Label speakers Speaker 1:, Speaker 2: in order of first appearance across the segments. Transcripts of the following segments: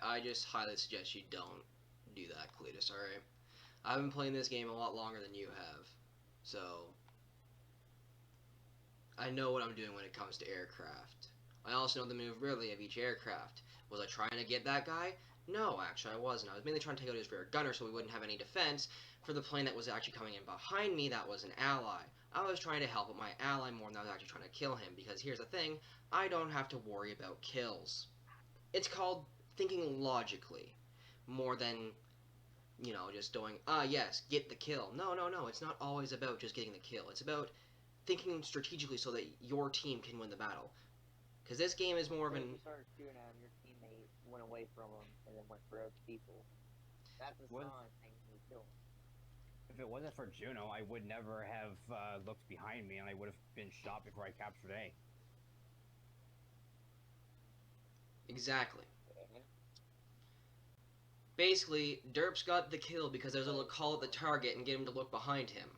Speaker 1: I just highly suggest you don't do that, Cletus, alright? I've been playing this game a lot longer than you have, so I know what I'm doing when it comes to aircraft. I also know the maneuverability of each aircraft. Was I trying to get that guy? No, actually I wasn't. I was mainly trying to take out his rear gunner so we wouldn't have any defense for the plane that was actually coming in behind me that was an ally. I was trying to help my ally more than I was actually trying to kill him, because here's the thing, I don't have to worry about kills. It's called thinking logically, more than, just doing, yes, get the kill. No, no, no, it's not always about just getting the kill. It's about thinking strategically so that your team can win the battle. Because this game is more of an...
Speaker 2: You started shooting at him, your teammate went away from him and then went for other people. That's a sign thing you kill him.
Speaker 3: If it wasn't for Juno, I would never have looked behind me, and I would have been shot before I captured A.
Speaker 1: Exactly. Basically, Derps got the kill because I was able to call at the target and get him to look behind him.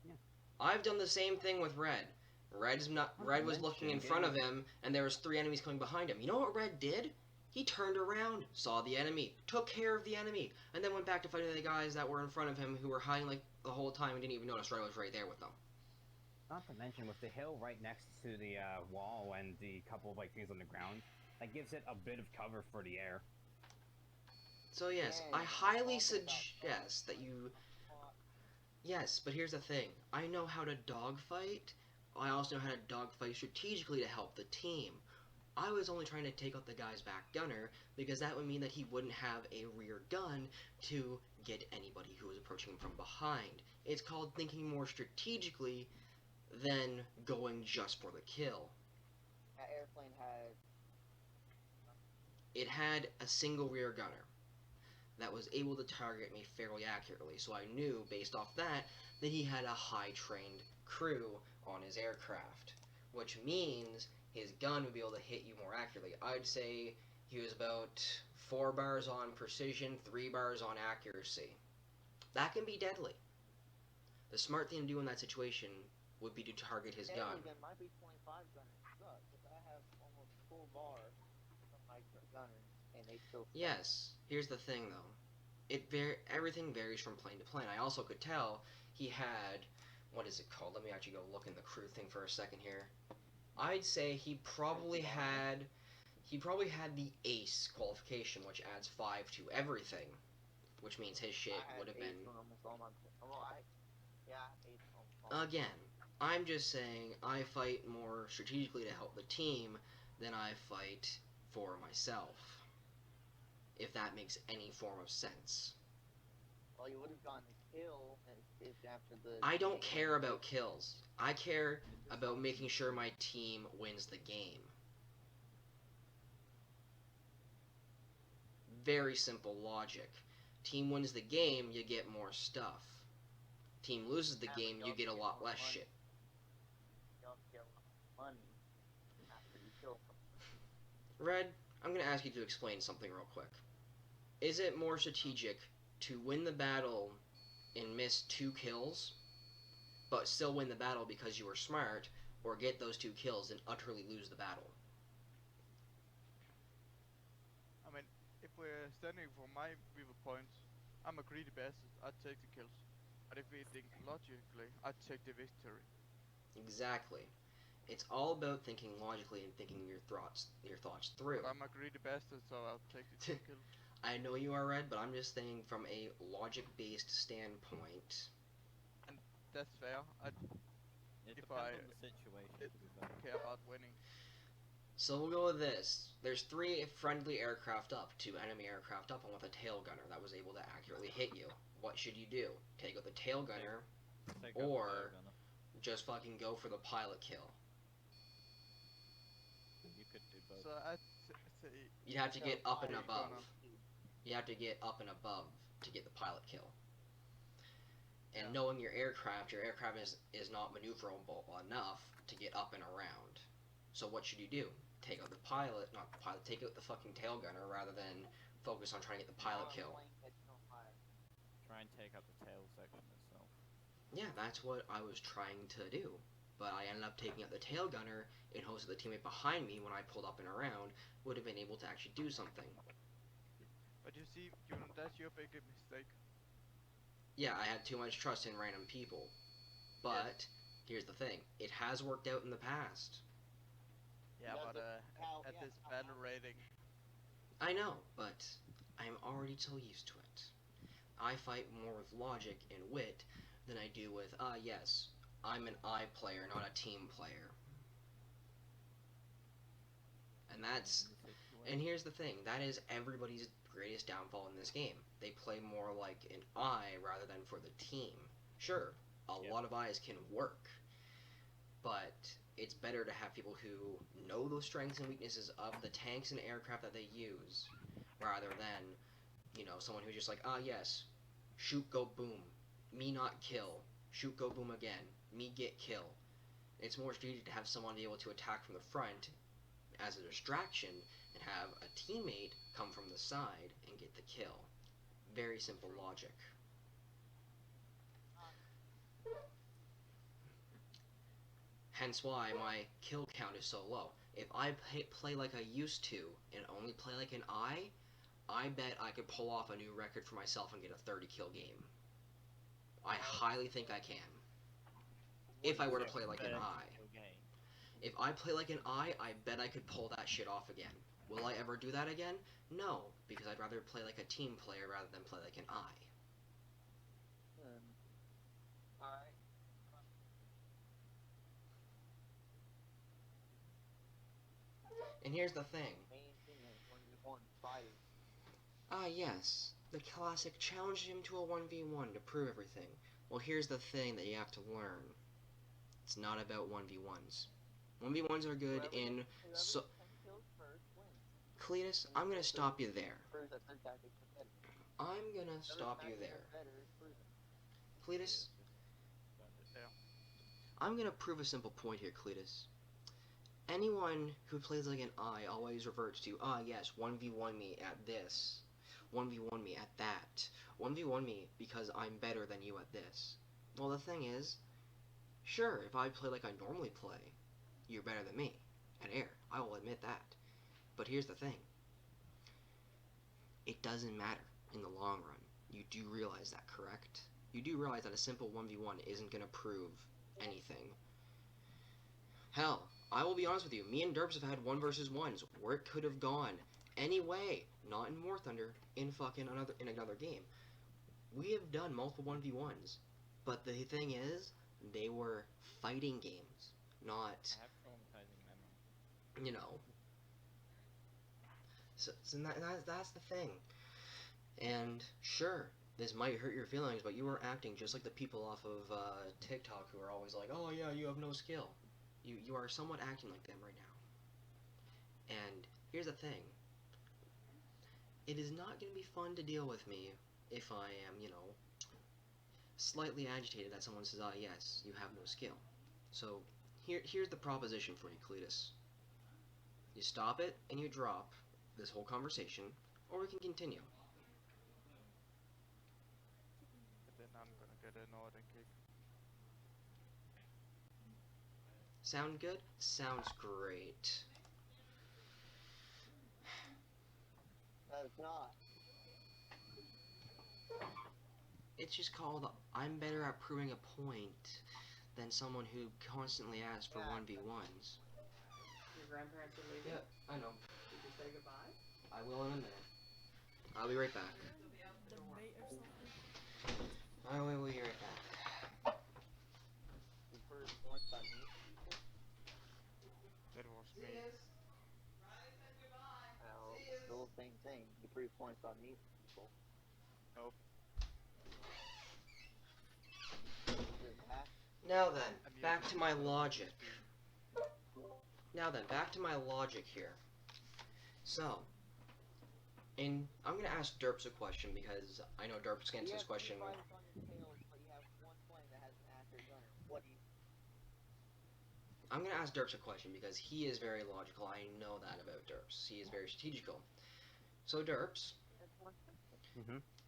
Speaker 3: Yeah.
Speaker 1: I've done the same thing with Red. Red was looking in front of him, and there was 3 enemies coming behind him. You know what Red did? He turned around, saw the enemy, took care of the enemy, and then went back to fighting the guys that were in front of him who were hiding like the whole time and didn't even notice Red was right there with them.
Speaker 3: Not to mention, with the hill right next to the wall and the couple of things on the ground, that gives it a bit of cover for the air.
Speaker 1: So yes, I highly suggest that you... Yes, but here's the thing. I know how to dogfight. I also know how to dogfight strategically to help the team. I was only trying to take out the guy's back gunner because that would mean that he wouldn't have a rear gun to get anybody who was approaching him from behind. It's called thinking more strategically than going just for the kill.
Speaker 2: That airplane had...
Speaker 1: It had a single rear gunner that was able to target me fairly accurately, so I knew, based off that he had a high-trained crew on his aircraft, which means his gun would be able to hit you more accurately. I'd say he was about 4 bars on precision, 3 bars on accuracy. That can be deadly. The smart thing to do in that situation would be to target his gun.
Speaker 2: My B-25 gunner sucks, because I have almost full bar from my gunner, and they still suck.
Speaker 1: Yes, here's the thing though. Everything varies from plane to plane. I also could tell he had, what is it called? Let me actually go look in the crew thing for a second here. I'd say he probably had the ace qualification, which adds 5 to everything, which means his shit would have been... Again, I'm just saying I fight more strategically to help the team than I fight for myself, if that makes any form of sense.
Speaker 2: Well, you would have gotten the kill after the...
Speaker 1: I don't care about kills. I care about making sure my team wins the game. Very simple logic. Team wins the game, you get more stuff. Team loses the game, you get a lot less shit.
Speaker 2: You also get a lot of money after you kill them.
Speaker 1: Red, I'm going to ask you to explain something real quick. Is it more strategic to win the battle and miss 2 kills, but still win the battle because you were smart, or get those 2 kills and utterly lose the battle?
Speaker 4: I mean, if we're standing from my viewpoint, I'm a greedy bastard, I'd take the kills. But if we think logically, I'd take the victory.
Speaker 1: Exactly. It's all about thinking logically and thinking your thoughts through.
Speaker 4: But I'm a greedy bastard, so I'll take the 2 kills.
Speaker 1: I know you are, Red, but I'm just saying from a logic-based standpoint.
Speaker 4: And that's fair.
Speaker 5: It depends on the situation.
Speaker 4: Care about winning.
Speaker 1: So we'll go with this. There's 3 friendly aircraft up, 2 enemy aircraft up, and with a tail gunner that was able to accurately hit you. What should you do? Take out the tail gunner, or just fucking go for the pilot kill?
Speaker 5: You could do both.
Speaker 4: So I'd say...
Speaker 1: You have to get up and above. You have to get up and above to get the pilot kill. And knowing your aircraft is not maneuverable enough to get up and around. So what should you do? Take out the pilot, not the pilot, take out the fucking tail gunner rather than focus on trying to get the pilot kill.
Speaker 5: Try and take out the tail section itself.
Speaker 1: Yeah, that's what I was trying to do. but I ended up taking out the tail gunner in hopes that the teammate behind me, when I pulled up and around, would have been able to actually do something.
Speaker 4: But you see, that's your big mistake.
Speaker 1: Yeah, I had too much trust in random people. But here's the thing, it has worked out in the past.
Speaker 4: Yeah, but at this battle rating.
Speaker 1: I know, but I'm already so used to it. I fight more with logic and wit than I do with, yes, I'm an I player, not a team player. And here's the thing, that is everybody's greatest downfall in this game. They play more like an I rather than for the team. Sure, a lot of I's can work, but it's better to have people who know those strengths and weaknesses of the tanks and aircraft that they use, rather than, someone who's just like, yes, shoot, go, boom, me not kill, shoot, go, boom again, me get kill. It's more strategic to have someone be able to attack from the front as a distraction and have a teammate come from the side and get the kill. Very simple logic. Hence why my kill count is so low. If I play like I used to and only play like an I bet I could pull off a new record for myself and get a 30 kill game. I highly think I can. If I were to play like an I. If I play like an I bet I could pull that shit off again. Will I ever do that again? No, because I'd rather play like a team player rather than play like an I.
Speaker 2: Alright.
Speaker 1: And here's the thing. Yes, the classic challenge him to a 1v1 to prove everything. Well, here's the thing that you have to learn. It's not about 1v1s. 1v1s are good in Cletus, I'm gonna stop you there. I'm gonna stop you there. Cletus, I'm gonna prove a simple point here, Cletus. Anyone who plays like an I always reverts to, yes, 1v1 me at this, 1v1 me at that, 1v1 me because I'm better than you at this. Well, the thing is, sure, if I play like I normally play, you're better than me at air. I will admit that. But here's the thing. It doesn't matter in the long run. You do realize that, correct? You do realize that a simple 1v1 isn't going to prove anything. Hell, I will be honest with you. Me and Derps have had 1 versus 1s where it could have gone any way. Not in War Thunder, in another game. We have done multiple 1v1s. But the thing is, they were fighting games, not, So that's the thing. And sure, this might hurt your feelings, but you are acting just like the people off of TikTok who are always like, oh yeah, you have no skill. You are somewhat acting like them right now. And here's the thing. It is not going to be fun to deal with me if I am, slightly agitated that someone says, yes, you have no skill. So here's the proposition for you, Cletus. You stop it and you drop this whole conversation, or we can continue.
Speaker 4: But then I'm gonna get annoyed and kick.
Speaker 1: Sound good? Sounds great.
Speaker 2: That's not.
Speaker 1: It's just called, I'm better at proving a point than someone who constantly asks for 1v1s.
Speaker 6: Your grandparents are leaving?
Speaker 1: Yeah, I know.
Speaker 6: Did you say goodbye?
Speaker 1: I will in a minute. I'll be right back. I will be right back.
Speaker 2: The first one by me.
Speaker 4: That was me.
Speaker 2: Well, still the same thing. You prove points on me, people.
Speaker 4: Nope.
Speaker 1: Now then, back to my logic. Here. So, I'm gonna ask Derps a question because I know Derps can answer this question. I'm gonna ask Derps a question because he is very logical. I know that about Derps. He is very strategical. So Derps,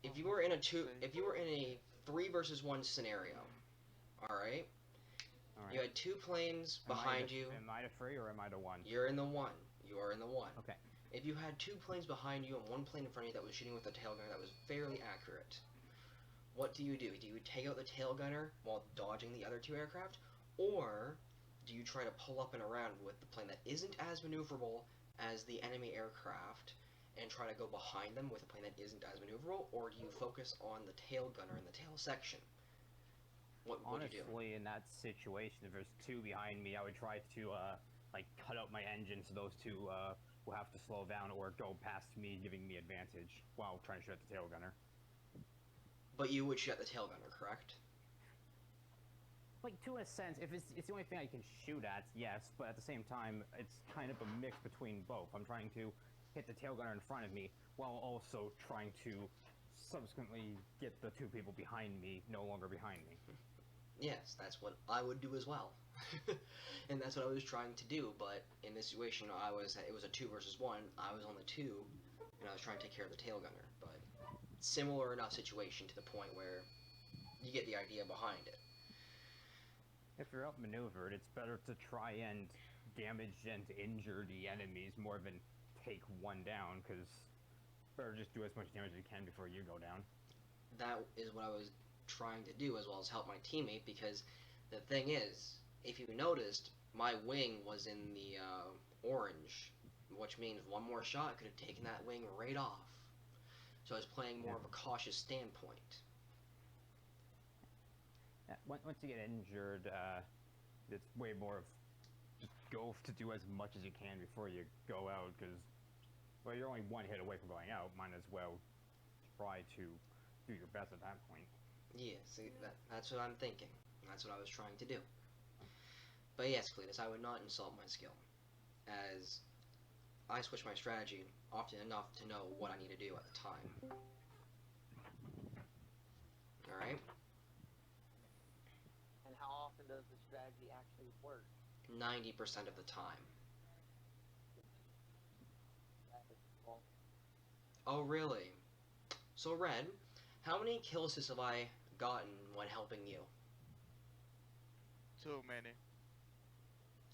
Speaker 1: if you were in a 3 versus 1 scenario, all right,
Speaker 3: All
Speaker 1: You
Speaker 3: right.
Speaker 1: had 2 planes
Speaker 3: Am I
Speaker 1: behind
Speaker 3: the-
Speaker 1: you.
Speaker 3: Am I the 3 or am I the 1?
Speaker 1: You're in the 1. You are in the 1.
Speaker 3: Okay.
Speaker 1: If you had 2 planes behind you and 1 plane in front of you that was shooting with a tail gunner that was fairly accurate, what do? Do you take out the tail gunner while dodging the other 2 aircraft? Or do you try to pull up and around with the plane that isn't as maneuverable as the enemy aircraft and try to go behind them with a plane that isn't as maneuverable? Or do you focus on the tail gunner in the tail section? What would you do?
Speaker 3: Honestly, in that situation, if there's 2 behind me, I would try to like cut out my engine so those 2 will have to slow down or go past me, giving me advantage while trying to shoot at the tail gunner.
Speaker 1: But you would shoot at the tail gunner, correct?
Speaker 3: Like, to a sense, if it's the only thing I can shoot at, yes, but at the same time, it's kind of a mix between both. I'm trying to hit the tail gunner in front of me while also trying to subsequently get the 2 people behind me no longer behind me.
Speaker 1: Yes, that's what I would do as well. And that's what I was trying to do, but in this situation it was a 2 versus 1. I was on the 2 and I was trying to take care of the tail gunner, but similar enough situation to the point where you get the idea behind it.
Speaker 3: If you're outmaneuvered, it's better to try and damage and injure the enemies more than take 1 down, because better just do as much damage as you can before you go down.
Speaker 1: That is what I was trying to do, as well as help my teammate, because the thing is, if you noticed, my wing was in the orange, which means 1 more shot could have taken that wing right off. So I was playing more of a cautious standpoint.
Speaker 3: Once you get injured, it's way more of just go to do as much as you can before you go out, because, well, you're only 1 hit away from going out. Might as well try to do your best at that point.
Speaker 1: Yeah, see, that's what I'm thinking. That's what I was trying to do. But yes, Cletus, I would not insult my skill, as I switch my strategy often enough to know what I need to do at the time. Alright?
Speaker 2: And how often does the strategy actually work?
Speaker 1: 90% of the time.
Speaker 2: Well,
Speaker 1: Oh, really? So, Red, how many kill assists have I gotten when helping you?
Speaker 4: Too many.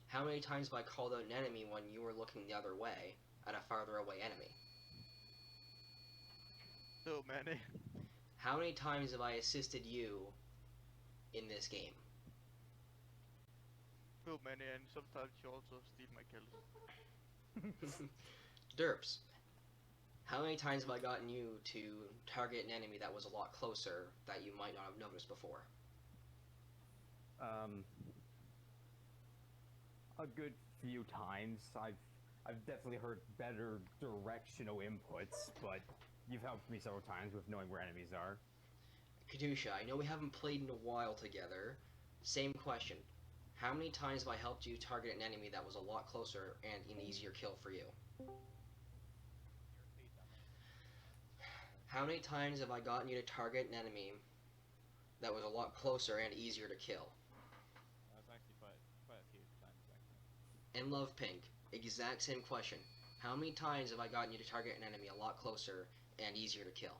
Speaker 1: How many times have I called out an enemy when you were looking the other way at a farther away enemy?
Speaker 4: Too many.
Speaker 1: How many times have I assisted you in this game?
Speaker 4: Too many, and sometimes you also steal my kills.
Speaker 1: Derps, how many times have I gotten you to target an enemy that was a lot closer that you might not have noticed before?
Speaker 3: A good few times. I've definitely heard better directional inputs, but you've helped me several times with knowing where enemies are.
Speaker 1: Katusha, I know we haven't played in a while together. Same question. How many times have I helped you target an enemy that was a lot closer and an easier kill for you? How many times have I gotten you to target an enemy that was a lot closer and easier to kill?
Speaker 5: That's actually quite a few times, actually.
Speaker 1: And Love Pink, exact same question. How many times have I gotten you to target an enemy a lot closer and easier to kill?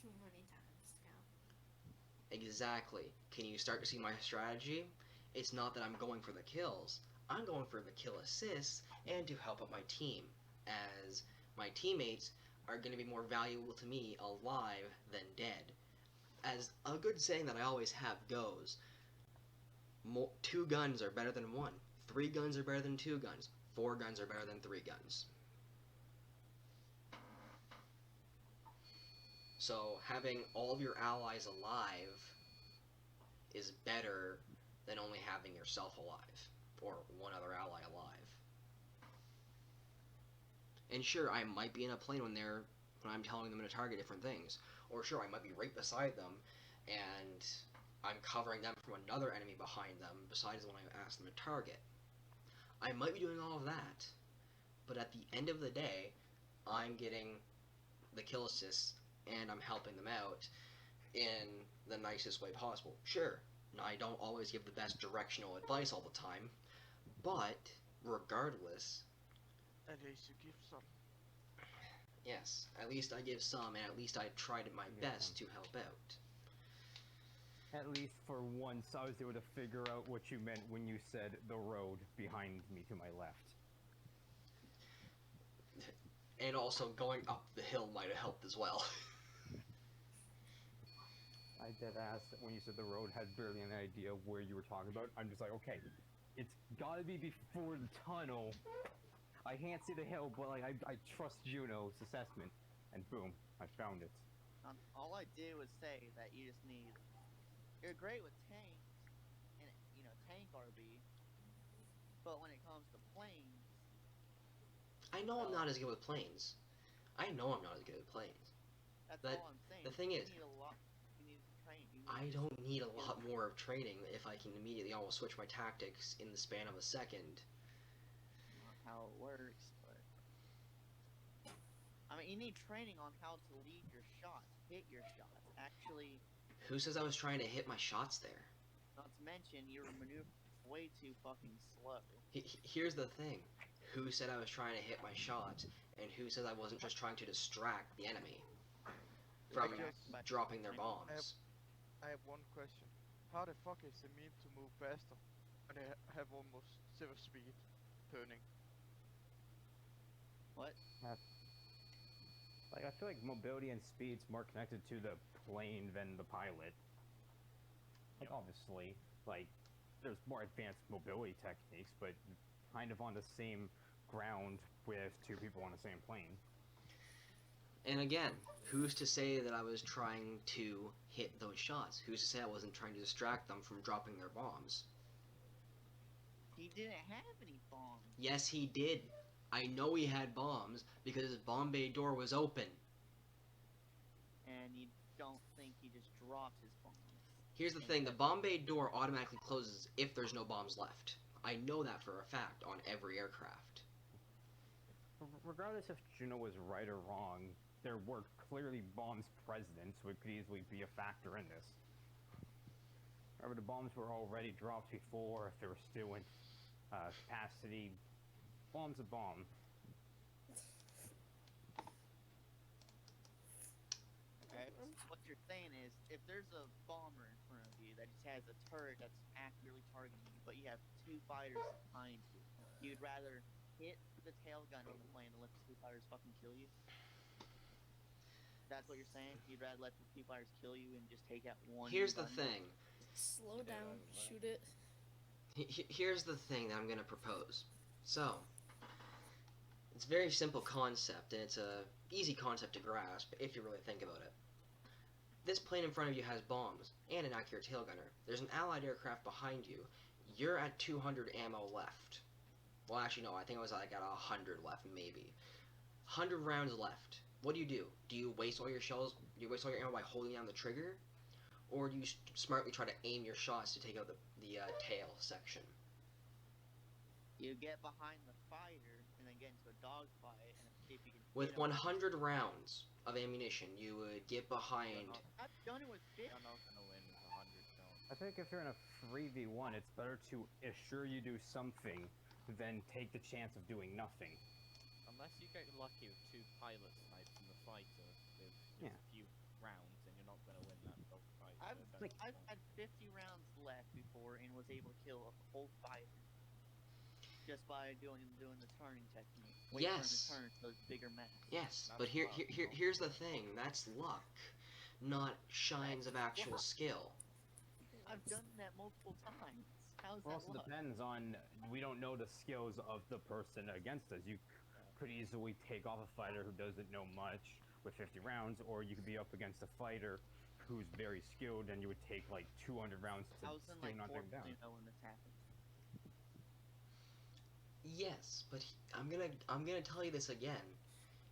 Speaker 6: Too many times to count.
Speaker 1: Exactly. Can you start to see my strategy? It's not that I'm going for the kills. I'm going for the kill assists and to help out my team, as my teammates are going to be more valuable to me alive than dead. As a good saying that I always have goes, 2 guns are better than 1. 3 guns are better than 2 guns. 4 guns are better than 3 guns. So having all of your allies alive is better than only having yourself alive, or 1 other ally alive. And sure, I might be in a plane when I'm telling them to target different things. Or sure, I might be right beside them, and I'm covering them from another enemy behind them, besides the one I asked them to target. I might be doing all of that, but at the end of the day, I'm getting the kill assists, and I'm helping them out in the nicest way possible. Sure, I don't always give the best directional advice all the time, but regardless,
Speaker 4: At least you give some.
Speaker 1: yes, at least I give some, and at least I tried my
Speaker 3: Yeah,
Speaker 1: best to help out.
Speaker 3: At least for once, I was able to figure out what you meant when you said the road behind me to my left.
Speaker 1: And also, going up the hill might have helped as well.
Speaker 3: I dead asked when you said the road, had barely any idea where you were talking about. I'm just like, okay, it's gotta be before the tunnel. I can't see the hill, but like I trust Juno's assessment, and boom, I found it.
Speaker 7: All I did was say that you just need. You're great with tanks, and tank RB, but when it comes to planes,
Speaker 1: I know I'm not as good with planes. I know I'm not as good with planes.
Speaker 7: that's
Speaker 1: But
Speaker 7: all I'm saying.
Speaker 1: the thing is,
Speaker 7: you need a lot. You need to train.
Speaker 1: I don't need a lot more of training if I can immediately almost switch my tactics in the span of a second.
Speaker 7: Not how it works, but I mean, you need training on how to lead your shots, hit your shots. Actually,
Speaker 1: Who says I was trying to hit my shots there?
Speaker 7: not to mention your maneuver way too fucking slow.
Speaker 1: Here's the thing. Who said I was trying to hit my shots, and who said I wasn't just trying to distract the enemy from
Speaker 4: Just-
Speaker 1: dropping their bombs?
Speaker 4: I have one question. How the fuck is it meant to move faster when they have almost zero speed turning?
Speaker 7: What?
Speaker 3: Like I feel like mobility and speed's more connected to the plane than the pilot. Like obviously, like there's more advanced mobility techniques, but kind of on the same ground with two people on the same plane.
Speaker 1: And again, who's to say that I was trying to hit those shots? Who's to say I wasn't trying to distract them from dropping their bombs?
Speaker 7: He didn't have any bombs.
Speaker 1: Yes, he did. I know he had bombs because his bomb bay door was open.
Speaker 7: And you don't think he just dropped his bombs.
Speaker 1: Here's the thing, the bomb bay door automatically closes if there's no bombs left. I know that for a fact on every aircraft.
Speaker 3: Regardless if Juno was right or wrong, there were clearly bombs present, so it could easily be a factor in this. However, the bombs were already dropped before. If they were still in capacity, bomb's a bomb.
Speaker 7: Okay. What you're saying is, if there's a bomber in front of you that just has a turret that's accurately targeting you, but you have two fighters behind you, you'd rather hit the tail gun on the plane and let the two fighters fucking kill you? That's what you're saying? You'd rather let the two fighters kill you and just take out one?
Speaker 1: Here's the
Speaker 7: gun?
Speaker 1: thing.
Speaker 6: Slow down, shoot it.
Speaker 1: Here's the thing that I'm going to propose. So, it's a very simple concept, and it's a easy concept to grasp if you really think about it. This plane in front of you has bombs and an accurate tail gunner. There's an allied aircraft behind you. You're at 200 ammo left. Well, actually, no, I think I was like at 100 left, maybe. 100 rounds left. What do? Do you waste all your shells? Do you waste all your ammo by holding down the trigger? Or do you smartly try to aim your shots to take out the tail section?
Speaker 7: You get behind the fighter and then get into a dogfight and see if you can.
Speaker 1: With
Speaker 7: hit 'em.
Speaker 1: 100 rounds of ammunition, you would get behind.
Speaker 7: I've done it with 50.
Speaker 5: You're not gonna win with 100 kills.
Speaker 3: I think if you're in a 3v1, it's better to assure you do something than take the chance of doing nothing.
Speaker 5: Unless you get lucky with two pilot snipes in the fighter with just a few rounds, and you're not gonna win that dogfight.
Speaker 7: I've had 50 rounds left before and was able to kill a whole fighter just by doing the turning technique. Wait
Speaker 1: Yes.
Speaker 7: for him to turn those bigger maps.
Speaker 1: Yes,
Speaker 5: That's
Speaker 1: but
Speaker 5: luck.
Speaker 1: here's the thing. That's luck, not shines of actual skill.
Speaker 7: I've done that multiple times. How's
Speaker 3: It
Speaker 7: that
Speaker 3: also
Speaker 7: luck?
Speaker 3: depends on, we don't know the skills of the person against us. You could easily take off a fighter who doesn't know much with 50 rounds, or you could be up against a fighter who's very skilled and you would take like 200 rounds to
Speaker 7: I was in
Speaker 3: still
Speaker 7: like
Speaker 3: not take
Speaker 7: 4.0
Speaker 3: down.
Speaker 7: when this happened.
Speaker 1: Yes, but I'm gonna tell you this again.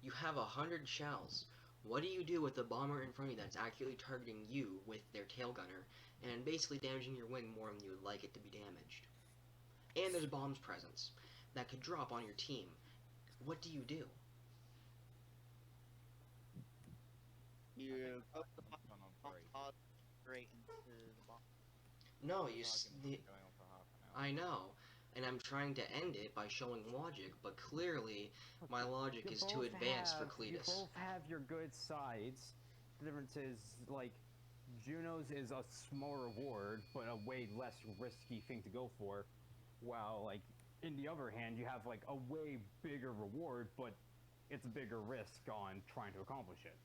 Speaker 1: You have 100 shells. What do you do with the bomber in front of you that's accurately targeting you with their tail gunner and basically damaging your wing more than you would like it to be damaged? And there's bombs presence that could drop on your team. What do?
Speaker 7: You go the
Speaker 5: Gone on great.
Speaker 7: straight into the bomb.
Speaker 1: No,
Speaker 5: This
Speaker 1: you.
Speaker 5: argument's been going on for half an hour.
Speaker 1: I know, and I'm trying to end it by showing logic, but clearly my logic
Speaker 3: You
Speaker 1: is too
Speaker 3: both
Speaker 1: advanced for
Speaker 3: have- You
Speaker 1: Cletus.
Speaker 3: both have your good sides. The difference is, like, Juno's is a small reward, but a way less risky thing to go for. While, like, in the other hand, you have, like, a way bigger reward, but it's a bigger risk on trying to accomplish it.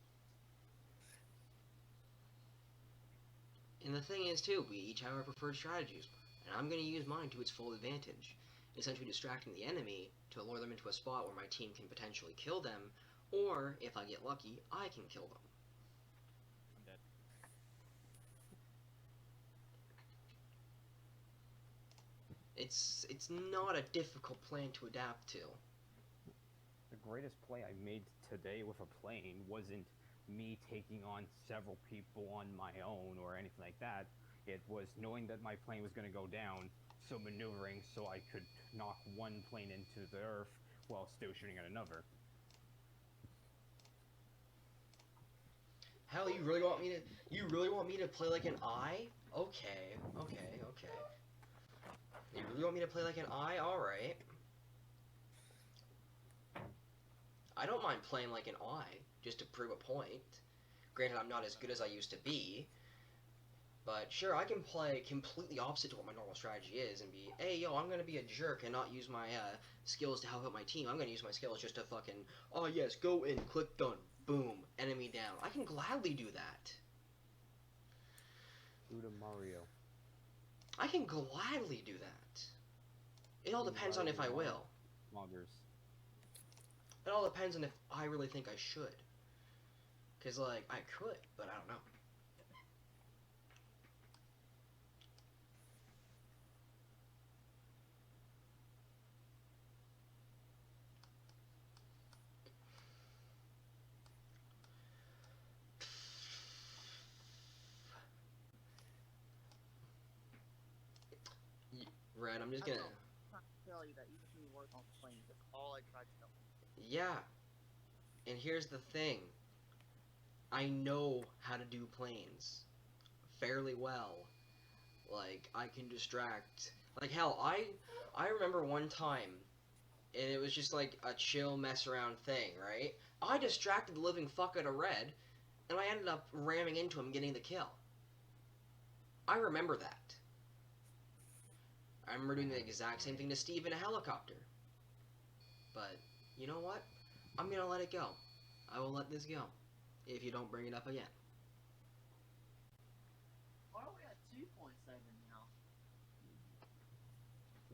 Speaker 1: And the thing is, too, we each have our preferred strategies, and I'm going to use mine to its full advantage, essentially distracting the enemy to lure them into a spot where my team can potentially kill them, or, if I get lucky, I can kill them.
Speaker 5: I'm dead.
Speaker 1: It's not a difficult plan to adapt to.
Speaker 3: The greatest play I made today with a plane wasn't me taking on several people on my own or anything like that. It was knowing that my plane was going to go down, so maneuvering so I could knock one plane into the earth while still shooting at another.
Speaker 1: Hell, you really want me to play like an eye? Okay. You really want me to play like an eye? Alright. I don't mind playing like an eye, just to prove a point. Granted, I'm not as good as I used to be. But sure, I can play completely opposite to what my normal strategy is and be, hey, yo, I'm gonna be a jerk and not use my skills to help out my team. I'm gonna use my skills just to fucking, oh yes, go in, click done, boom, enemy down. I can gladly do that.
Speaker 3: Do the Mario.
Speaker 1: I can gladly do that. It all depends on if I will.
Speaker 3: Loggers.
Speaker 1: It all depends on if I really think I should. Because, like, I could, but I don't know. Red, I'm just gonna...
Speaker 7: I'm trying to tell you that you just need to work on planes. That's all I tried to tell you.
Speaker 1: Yeah. And here's the thing. I know how to do planes fairly well. Like, I can distract. Like, hell, I remember one time, and it was just like a chill mess around thing, right? I distracted the living fuck out of Red, and I ended up ramming into him getting the kill. I remember that. I remember doing the exact same thing to Steve in a helicopter. But, you know what? I'm gonna let it go. I will let this go. If you don't bring it up again.
Speaker 7: Why are we at 2.7 now?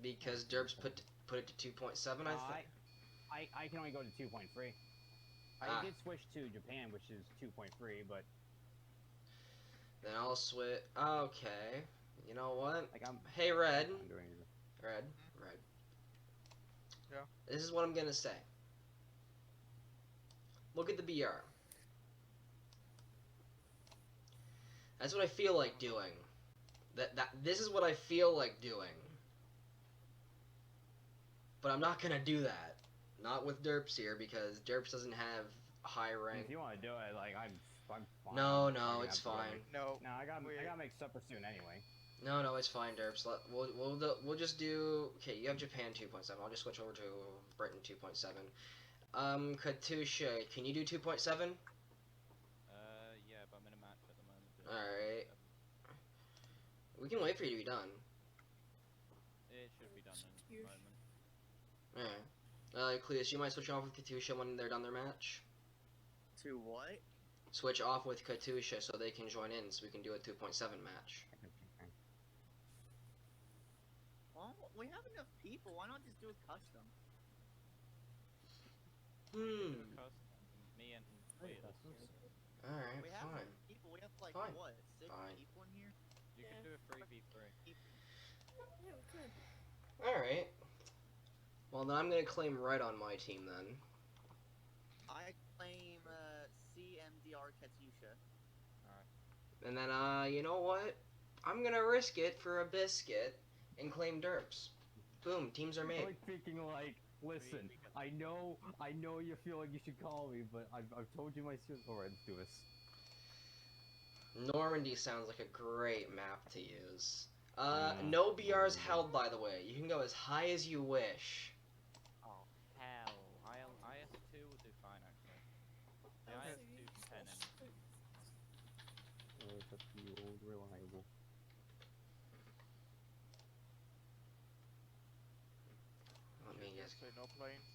Speaker 1: Because Derps put it to 2.7, I think.
Speaker 3: I can only go to 2.3. I did switch to Japan, which is 2.3, but...
Speaker 1: Then I'll switch... Okay. You know what?
Speaker 3: Like
Speaker 1: hey, Red.
Speaker 3: I'm doing...
Speaker 1: Red.
Speaker 4: Yeah.
Speaker 1: This is what I'm gonna say. Look at the BR. That's what I feel like doing. This is what I feel like doing. But I'm not gonna do that. Not with Derps here, because Derps doesn't have high rank.
Speaker 3: If you want to do it, like, I'm fine.
Speaker 1: No, it's fine.
Speaker 4: No.
Speaker 3: No, I gotta make supper soon anyway.
Speaker 1: No, it's fine, Derps. We'll just do... Okay, you have Japan 2.7. I'll just switch over to Britain 2.7. Katusha, can you do 2.7?
Speaker 5: Yeah, but I'm in a match at the moment.
Speaker 1: Alright. We can wait for you to be done.
Speaker 5: It should be done in a moment.
Speaker 1: Alright. Cleus, you might switch off with Katusha when they're done their match?
Speaker 7: To what?
Speaker 1: Switch off with Katusha so they can join in so we can do a 2.7 match.
Speaker 7: Well, we have enough people. Why not just do a custom?
Speaker 1: Hmm.
Speaker 5: Me and
Speaker 1: Alright,
Speaker 7: We have
Speaker 1: fine.
Speaker 7: enough people. We have like
Speaker 1: Fine.
Speaker 7: what? 6
Speaker 1: Fine.
Speaker 7: people in here?
Speaker 5: You can do a 3v3.
Speaker 6: Yeah, we could.
Speaker 1: Alright. Well, then I'm gonna claim Red on my team then.
Speaker 7: I claim CMDR Katusha.
Speaker 1: And then, you know what? I'm gonna risk it for a biscuit and claim Derps. Boom, teams are made.
Speaker 3: I'm like thinking like, listen, I know you feel like you should call me, but I've told you my skills. Alright, let's do this.
Speaker 1: Normandy sounds like a great map to use. No BRs held, by the way. You can go as high as you wish.
Speaker 5: Oh, hell. IS2 will do fine, actually. The IS2 can 10 enemies.
Speaker 3: that's the old reliable.
Speaker 1: Let me
Speaker 4: Should
Speaker 1: just.
Speaker 4: say no planes.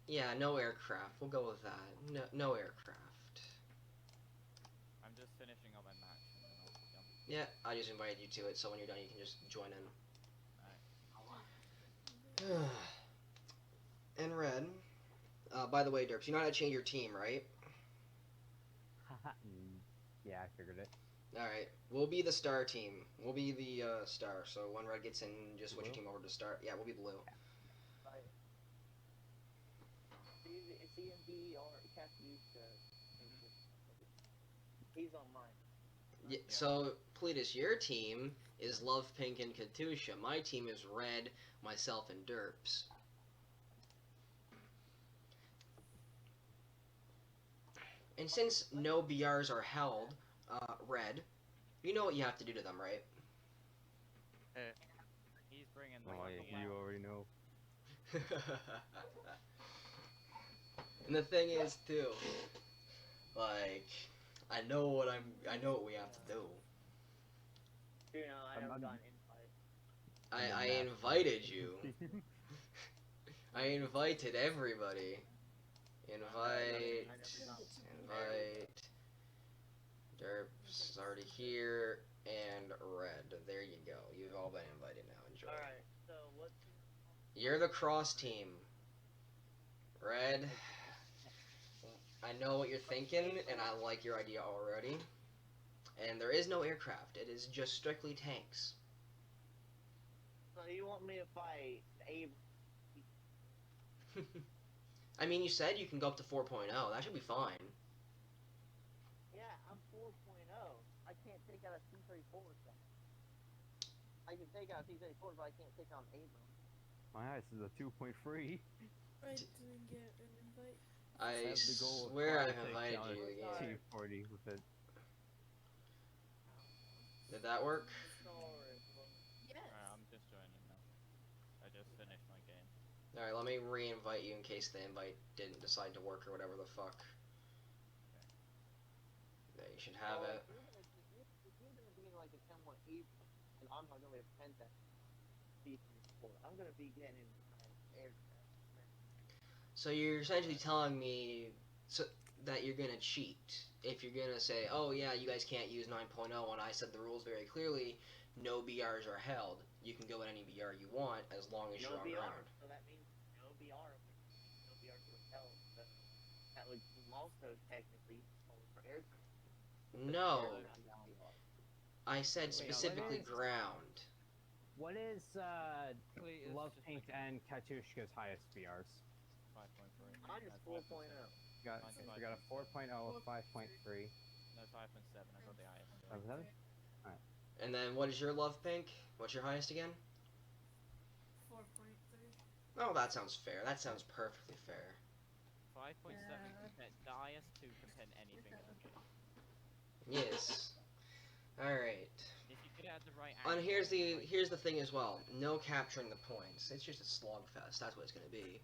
Speaker 1: Yeah, no aircraft. We'll go with that. No aircraft.
Speaker 5: I'm just finishing up my match and then I'll be done.
Speaker 1: Yeah, I just invited you to it, so when you're done, you can just join in.
Speaker 5: Alright.
Speaker 1: And Red. By the way, Derps, you know how to change your team, right?
Speaker 3: Yeah, I figured it.
Speaker 1: Alright, we'll be the star team. We'll be the star, so when Red gets in, just switch your
Speaker 3: Blue?
Speaker 1: team over to star. Yeah, we'll be blue.
Speaker 2: Like, CMB or Katyusha. He's on mine.
Speaker 1: Yeah, so, Cletus, your team is Love, Pink, and Katusha. My team is Red, myself, and Derps. And since no BRs are held, Red, you know what you have to do to them, right?
Speaker 5: He's bringing the
Speaker 3: Oh,
Speaker 5: money
Speaker 3: yeah, you
Speaker 5: out.
Speaker 3: already know.
Speaker 1: And the thing is, too, like, I know what we have to do.
Speaker 2: You know, I never
Speaker 3: I'm-
Speaker 2: got an invite.
Speaker 1: I invited you. I invited everybody. Invite. Derp's is already here, and Red. There you go. You've all been invited now. Enjoy.
Speaker 2: Alright, so what's
Speaker 1: You're the cross team. Red. I know what you're thinking, and I like your idea already. And there is no aircraft. It is just strictly tanks.
Speaker 2: So you want me to fight Abe?
Speaker 1: I mean, you said you can go up to 4.0. That should be fine.
Speaker 2: Yeah, I'm 4.0. I can't take out a T-34s then. I can take out T-34s, but I can't take out Abrams.
Speaker 3: My highest is a 2.3.
Speaker 6: I didn't get an invite.
Speaker 1: I
Speaker 3: Have the goal of
Speaker 1: swear I've
Speaker 3: 5
Speaker 1: invited
Speaker 3: takedowns.
Speaker 1: you again.
Speaker 3: T40 with it.
Speaker 1: Did that work?
Speaker 2: Sorry, bro.
Speaker 6: Yes.
Speaker 5: Alright, I'm just joining now. I just finished my game.
Speaker 1: Alright, let me re-invite you in case the invite didn't decide to work or whatever the fuck. There, you should have it.
Speaker 2: If you're gonna be in like a 10-1 Abrams, and I'm not gonna be a Pentax T-34, I'm gonna be getting aircraft.
Speaker 1: So you're essentially telling me that you're gonna cheat. If you're gonna say, oh yeah, you guys can't use 9.0 when I said the rules very clearly, no BRs are held. You can go at any BR you want as long as
Speaker 2: No
Speaker 1: you're on
Speaker 2: BR,
Speaker 1: ground.
Speaker 2: so that means no BR. No BRs were held. So that would also technically hold for aircraft.
Speaker 1: No,
Speaker 2: BR.
Speaker 1: I said
Speaker 3: Wait,
Speaker 1: specifically
Speaker 3: what is-
Speaker 1: ground.
Speaker 3: What is
Speaker 5: Wait, it's
Speaker 3: Love
Speaker 5: just
Speaker 3: Pink
Speaker 5: like
Speaker 3: and Katyushka's highest BRs?
Speaker 5: 5.3.
Speaker 2: Mine is
Speaker 5: That's
Speaker 2: 4.0.
Speaker 3: Got,
Speaker 5: Mine's
Speaker 3: we got a 4.0, a 5.3.
Speaker 5: No, 5.7. I got the highest.
Speaker 3: Oh, was that it?
Speaker 1: And then what is your love, Pink? What's your highest again?
Speaker 6: 4.3.
Speaker 1: Oh, that sounds fair. That sounds perfectly fair.
Speaker 5: 5.7 compared the highest to compared anything in the game.
Speaker 1: Yes. Alright.
Speaker 5: If you get it at the right
Speaker 1: And
Speaker 5: angle,
Speaker 1: here's the thing as well. No capturing the points. It's just a slogfest. That's what it's gonna be.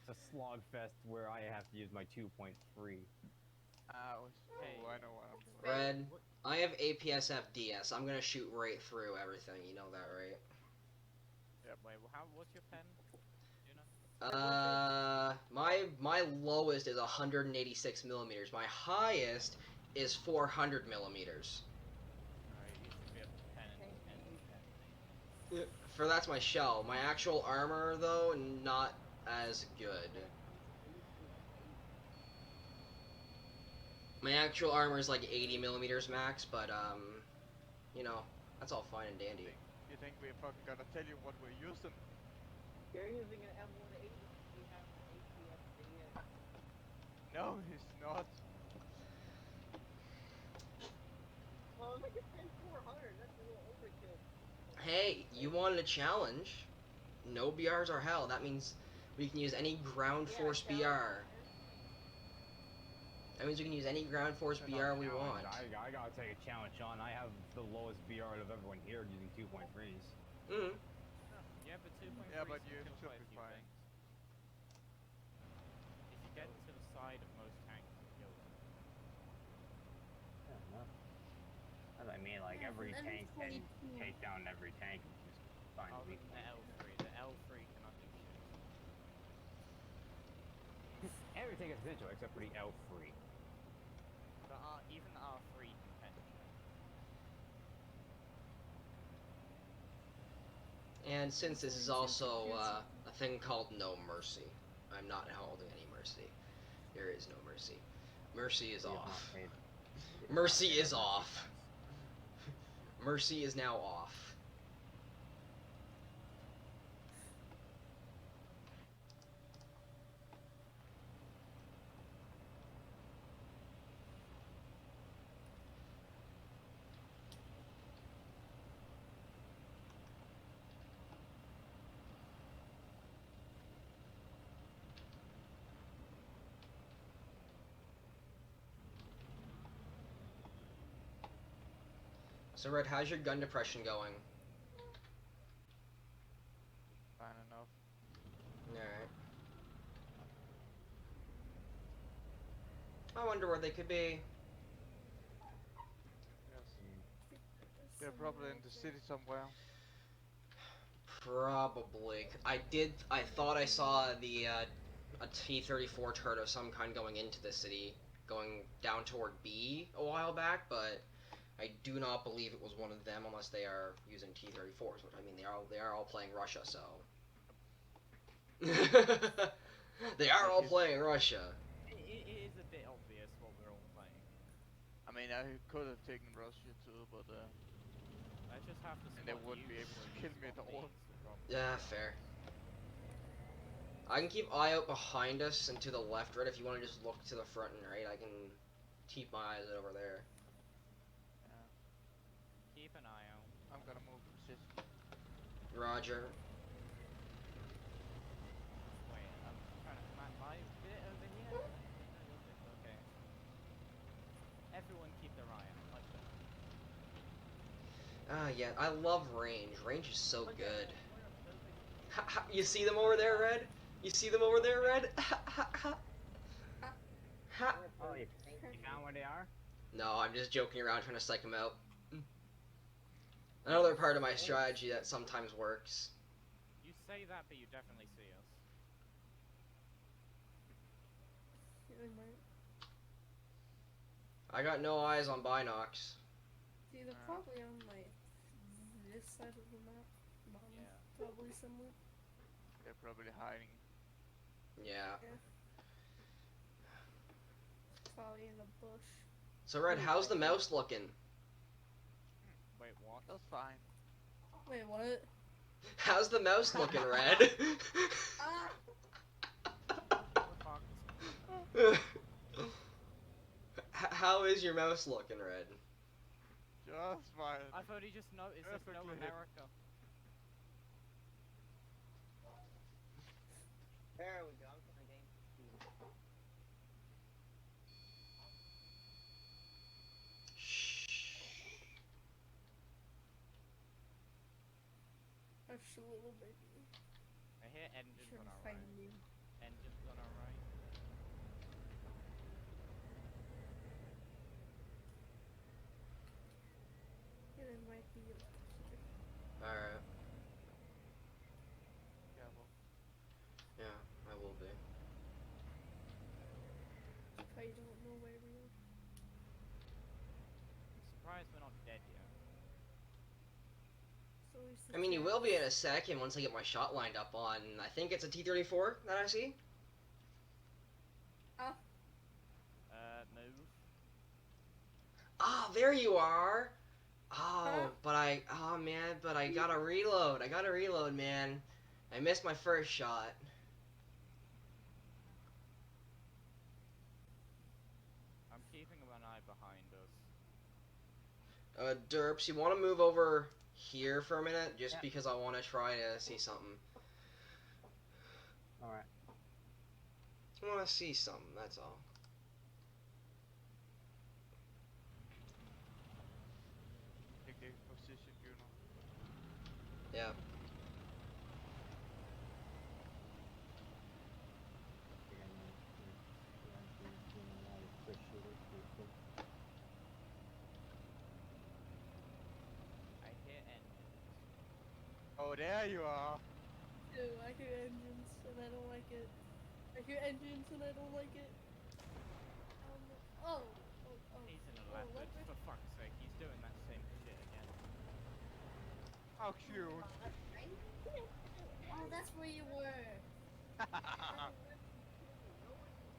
Speaker 3: It's a slog fest where I have to use my 2.3.
Speaker 4: Ouch.
Speaker 5: Hey.
Speaker 4: Oh, I know what I'm doing.
Speaker 1: Red, I have APSF DS. I'm gonna shoot right through everything. You know that, right?
Speaker 5: Yeah, wait, what's your pen? Do you know?
Speaker 1: My lowest is 186 millimeters. My highest is 400 millimeters.
Speaker 5: Alright, you should be able to pen and
Speaker 1: For that's my shell. My actual armor, though, not as good. My actual armor is like 80 millimeters max, but you know, that's all fine and dandy.
Speaker 4: You think we're fucking gonna tell you what we're using?
Speaker 2: You're using an M1 Abrams. We have an APS.
Speaker 4: No, it's not.
Speaker 2: Well, look at 10400. That's a little overkill.
Speaker 1: Hey, you wanted a challenge? No BRs are held. That means we can use any ground force BR. That means we can use any ground force BR we want.
Speaker 3: I gotta take a challenge, Sean. I have the lowest BR out of everyone here using 2.3s.
Speaker 1: Mm.
Speaker 5: Yeah, but 2.3
Speaker 4: Yeah, but you
Speaker 5: kill
Speaker 4: should
Speaker 5: quite a
Speaker 4: be
Speaker 5: few
Speaker 4: fine.
Speaker 5: things. If you get to the side of most tanks, it kills them.
Speaker 3: every
Speaker 6: an
Speaker 3: tank can
Speaker 6: M22.
Speaker 3: take down every tank and just find
Speaker 5: Other
Speaker 3: weak
Speaker 5: than the L3. The L3 cannot do shit.
Speaker 3: Every tank is essential except for the L3.
Speaker 5: Even the R3 can penetrate.
Speaker 1: And since this is
Speaker 6: Sorry,
Speaker 1: also
Speaker 6: Jessica,
Speaker 1: a thing called No Mercy, I'm not holding any mercy. There is no mercy. Mercy is
Speaker 3: He has
Speaker 1: off.
Speaker 3: not paid- he has
Speaker 1: Mercy
Speaker 3: not paid
Speaker 1: is
Speaker 3: our mercy
Speaker 1: off.
Speaker 3: funds.
Speaker 1: Mercy is now off. So Red, how's your gun depression going?
Speaker 4: Fine enough.
Speaker 1: Alright. I wonder where they could be.
Speaker 4: Yes. They're probably in the city somewhere.
Speaker 1: Probably. I thought I saw a T-34 turret of some kind going into the city, going down toward B a while back, but I do not believe it was one of them unless they are using T-34s, which I mean they are all playing Russia, so they are all playing Russia.
Speaker 5: It is a bit obvious what we're all playing.
Speaker 4: I mean, I could have taken Russia too, but
Speaker 5: I just have to
Speaker 4: and they
Speaker 5: spot
Speaker 4: wouldn't
Speaker 5: you
Speaker 4: be able to
Speaker 5: before you
Speaker 4: kill me at
Speaker 5: spot
Speaker 4: all.
Speaker 5: is the problem.
Speaker 1: Yeah, fair. I can keep eye out behind us and to the left, right. If you want to just look to the front and right, I can keep my eyes over there.
Speaker 4: Yeah,
Speaker 5: Keep an eye out.
Speaker 4: I'm gonna move position.
Speaker 1: Roger.
Speaker 5: Wait, I'm trying to command my bit over here. No, your bit. Okay. Everyone keep their eye out. Much better.
Speaker 1: Ah, yeah, I love range. Range is so
Speaker 5: Look
Speaker 1: good.
Speaker 5: at it. We're a building.
Speaker 1: You see them over there, Red? You see them over there, Red? Ha.
Speaker 3: Oh, you found where they are?
Speaker 1: No, I'm just joking around trying to psych them out. Another part of my strategy that sometimes works.
Speaker 5: You say that, but you definitely see us.
Speaker 6: Yeah, they might.
Speaker 1: I got no eyes on Binocs.
Speaker 6: See, they're probably on like this side of the map. Bottom.
Speaker 5: Yeah.
Speaker 6: Probably somewhere.
Speaker 4: They're probably hiding.
Speaker 1: Yeah.
Speaker 6: Probably in a bush.
Speaker 1: So, Red, how's the mouse looking?
Speaker 5: Wait, what?
Speaker 4: That's fine.
Speaker 6: Wait, what?
Speaker 1: How's the mouse looking, Red?
Speaker 6: Ah!
Speaker 5: What the fuck?
Speaker 1: How is your mouse looking, Red?
Speaker 4: Just fine.
Speaker 5: I've only just noticed there's no
Speaker 4: Perfectly.
Speaker 5: America.
Speaker 2: There we go. I'm playing game speed.
Speaker 6: That's a little baby.
Speaker 5: I hear engines
Speaker 6: Trying
Speaker 5: on
Speaker 6: to
Speaker 5: our
Speaker 6: find
Speaker 5: right.
Speaker 6: you.
Speaker 5: Engines on our right.
Speaker 6: Yeah, there might be a here.
Speaker 1: Alright.
Speaker 4: Careful.
Speaker 1: Yeah, I will be.
Speaker 6: I don't know where we are.
Speaker 5: I'm surprised we're not dead yet.
Speaker 6: So is
Speaker 1: I mean, you will be in a second once I get my shot lined up on, I think it's a T-34 that I see.
Speaker 5: Move.
Speaker 1: Ah, there you are. Oh, but I gotta reload. I gotta reload, man. I missed my first shot.
Speaker 5: I'm keeping an eye behind us.
Speaker 1: Derps, you want to move over here for a minute, just
Speaker 3: Yeah.
Speaker 1: because I want to try to see something.
Speaker 3: Alright.
Speaker 1: I want to see something. That's all.
Speaker 4: Take the position, you know.
Speaker 1: Yeah.
Speaker 4: Oh, there you are.
Speaker 6: Ew, I hear engines and I don't like it. I hear engines and I don't like it. Oh.
Speaker 5: He's in a leopard. For fuck's sake, he's doing that same shit again.
Speaker 4: How cute.
Speaker 6: Oh, that's where you were.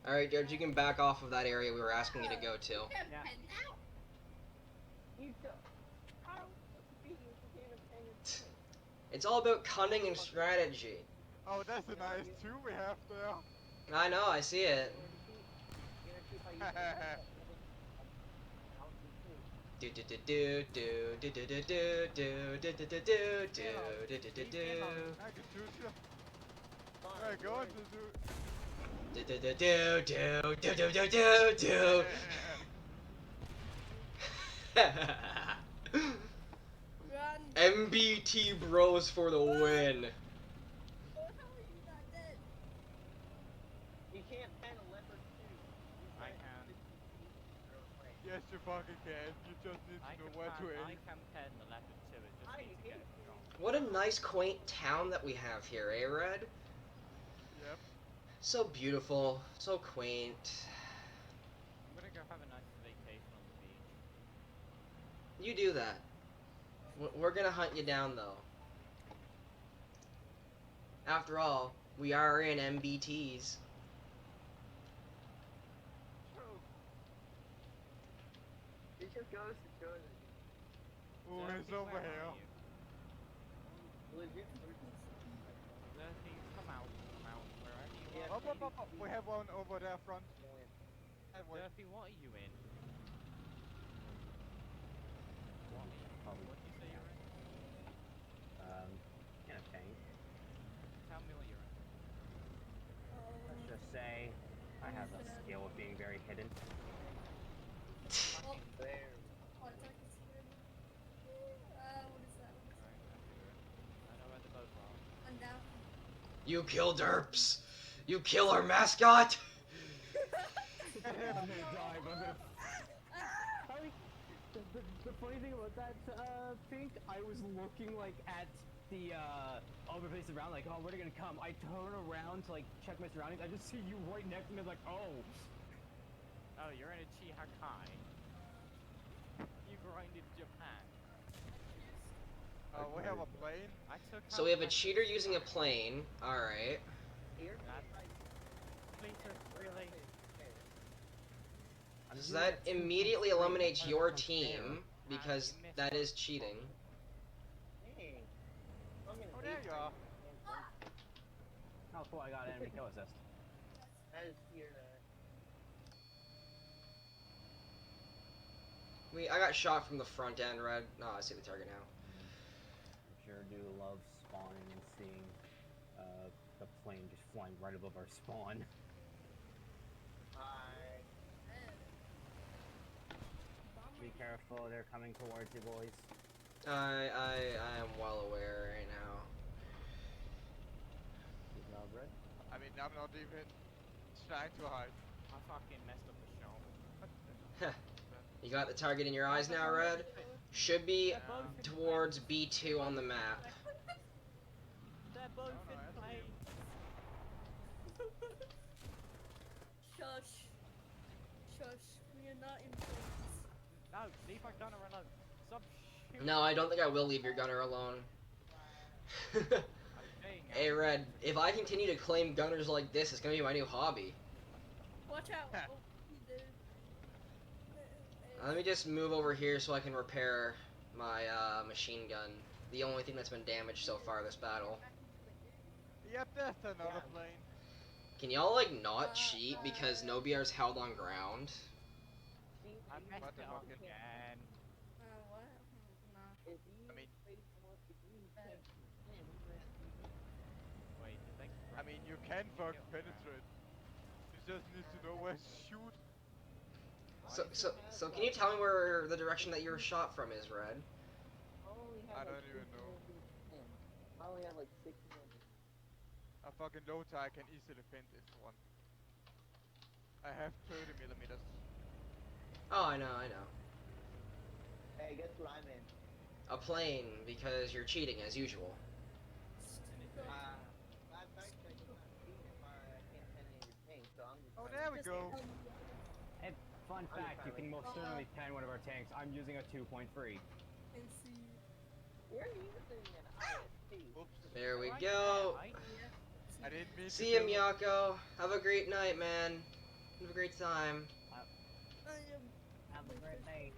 Speaker 1: Alright, George, you can back off of that area we were asking you to go to.
Speaker 5: Yeah.
Speaker 2: You don't. How do you even pay attention?
Speaker 1: It's all about cunning and strategy.
Speaker 4: Oh, that's a nice tube we have there.
Speaker 1: I know, I see it.
Speaker 2: You're gonna keep how you say
Speaker 1: Do do do do do do do do do do do do do do do do do.
Speaker 4: I can shoot you. Very good.
Speaker 1: Do do do do do do do do do do.
Speaker 6: Run.
Speaker 1: MBT bros for the win.
Speaker 6: How are you not dead?
Speaker 2: You can't pen a leopard too.
Speaker 5: I can.
Speaker 4: Yes, you fucking can. You just need to know where to
Speaker 5: I
Speaker 4: aim.
Speaker 5: can pen the leopard too. It just needs to get it strong.
Speaker 1: What a nice quaint town that we have here, eh, Red?
Speaker 4: Yep.
Speaker 1: So beautiful, so quaint.
Speaker 5: I'm gonna go have a nice vacation on the beach.
Speaker 1: You do that. We're gonna hunt you down though. After all, we are in MBTs.
Speaker 2: It just goes to show that
Speaker 4: Oh, he's
Speaker 5: Durfee,
Speaker 4: over
Speaker 5: where
Speaker 4: here.
Speaker 5: are you?
Speaker 2: legit.
Speaker 5: Durfee, come out, wherever you
Speaker 2: Yeah.
Speaker 5: are.
Speaker 4: Up, up, up, up. We have one over there front. And wait.
Speaker 5: Durfee, what are you in? What did you say you're in?
Speaker 3: In a tank.
Speaker 5: Tell me what you're in.
Speaker 3: Let's just say I have a skill of being very hidden.
Speaker 6: Oh,
Speaker 2: There.
Speaker 6: what is that?
Speaker 5: Right, I know where the both are.
Speaker 6: One down.
Speaker 1: You killed Derps. You kill our mascot.
Speaker 3: I'm gonna die, but I'm gonna. The funny thing about that, Pink, I was looking like at the other place around, like, oh, where are they gonna come? I turn around to like check my surroundings. I just see you right next to me, like, oh.
Speaker 5: Oh, you're in a Chihakai. You grinded Japan.
Speaker 4: We have a plane.
Speaker 5: I took
Speaker 1: So we have a cheater using a plane. All right.
Speaker 2: Here.
Speaker 5: Really?
Speaker 1: Does that immediately eliminates your team because that is cheating?
Speaker 2: Hey. I'm in
Speaker 4: Oh, there you are.
Speaker 3: Oh, cool! I got an enemy kill assist.
Speaker 2: That is here.
Speaker 1: I got shot from the front end, Red. No, I see the target now.
Speaker 3: Sure do love spawning and seeing the plane just flying right above our spawn. Be careful, they're coming towards you, boys.
Speaker 1: I am well aware right now.
Speaker 3: Good job, Red.
Speaker 4: I mean, I'm not even trying to hide.
Speaker 5: I fucking messed up the shot.
Speaker 1: You got the target in your eyes now, Red? Should be towards B2 on the map.
Speaker 5: They're both
Speaker 4: Oh, no,
Speaker 5: in
Speaker 4: that's
Speaker 5: planes.
Speaker 6: Shush. Shush. We are not in planes.
Speaker 5: No, leave my gunner alone. Stop shooting.
Speaker 1: No, I don't think I will leave your gunner alone.
Speaker 5: I'm saying
Speaker 1: Hey, Red, if I continue to claim gunners like this, it's gonna be my new hobby.
Speaker 6: Watch out. Oh, he did.
Speaker 1: Let me just move over here so I can repair my machine gun. The only thing that's been damaged so far this battle.
Speaker 4: Yep, that's another plane.
Speaker 1: Can y'all like not cheat because no BR's held on ground?
Speaker 5: I messed
Speaker 4: What the
Speaker 5: it up
Speaker 4: fuck?
Speaker 5: again.
Speaker 6: What? Nah.
Speaker 4: I mean-
Speaker 5: Wait, did they?
Speaker 4: I mean, you can fucking penetrate. You just need to know where to shoot.
Speaker 1: So can you tell me where the direction that you were shot from is, Red?
Speaker 4: I don't even know.
Speaker 2: I only have like 6 minutes.
Speaker 4: A fucking low tire can easily pin this one. I have 30 millimeters.
Speaker 1: Oh, I know.
Speaker 2: Hey, guess what I'm in?
Speaker 1: A plane, because you're cheating as usual.
Speaker 4: go.
Speaker 3: And fun fact, you can most certainly pen one of our tanks. I'm using a 2.3.
Speaker 6: And see.
Speaker 2: You're using an ISP.
Speaker 4: Oops.
Speaker 1: There we
Speaker 5: Right
Speaker 1: go.
Speaker 5: there, right?
Speaker 4: I didn't mean
Speaker 1: See
Speaker 4: to
Speaker 1: you,
Speaker 4: do
Speaker 1: Miyako. Have a great night, man. Have a great time.
Speaker 6: I am.
Speaker 3: Have a great night.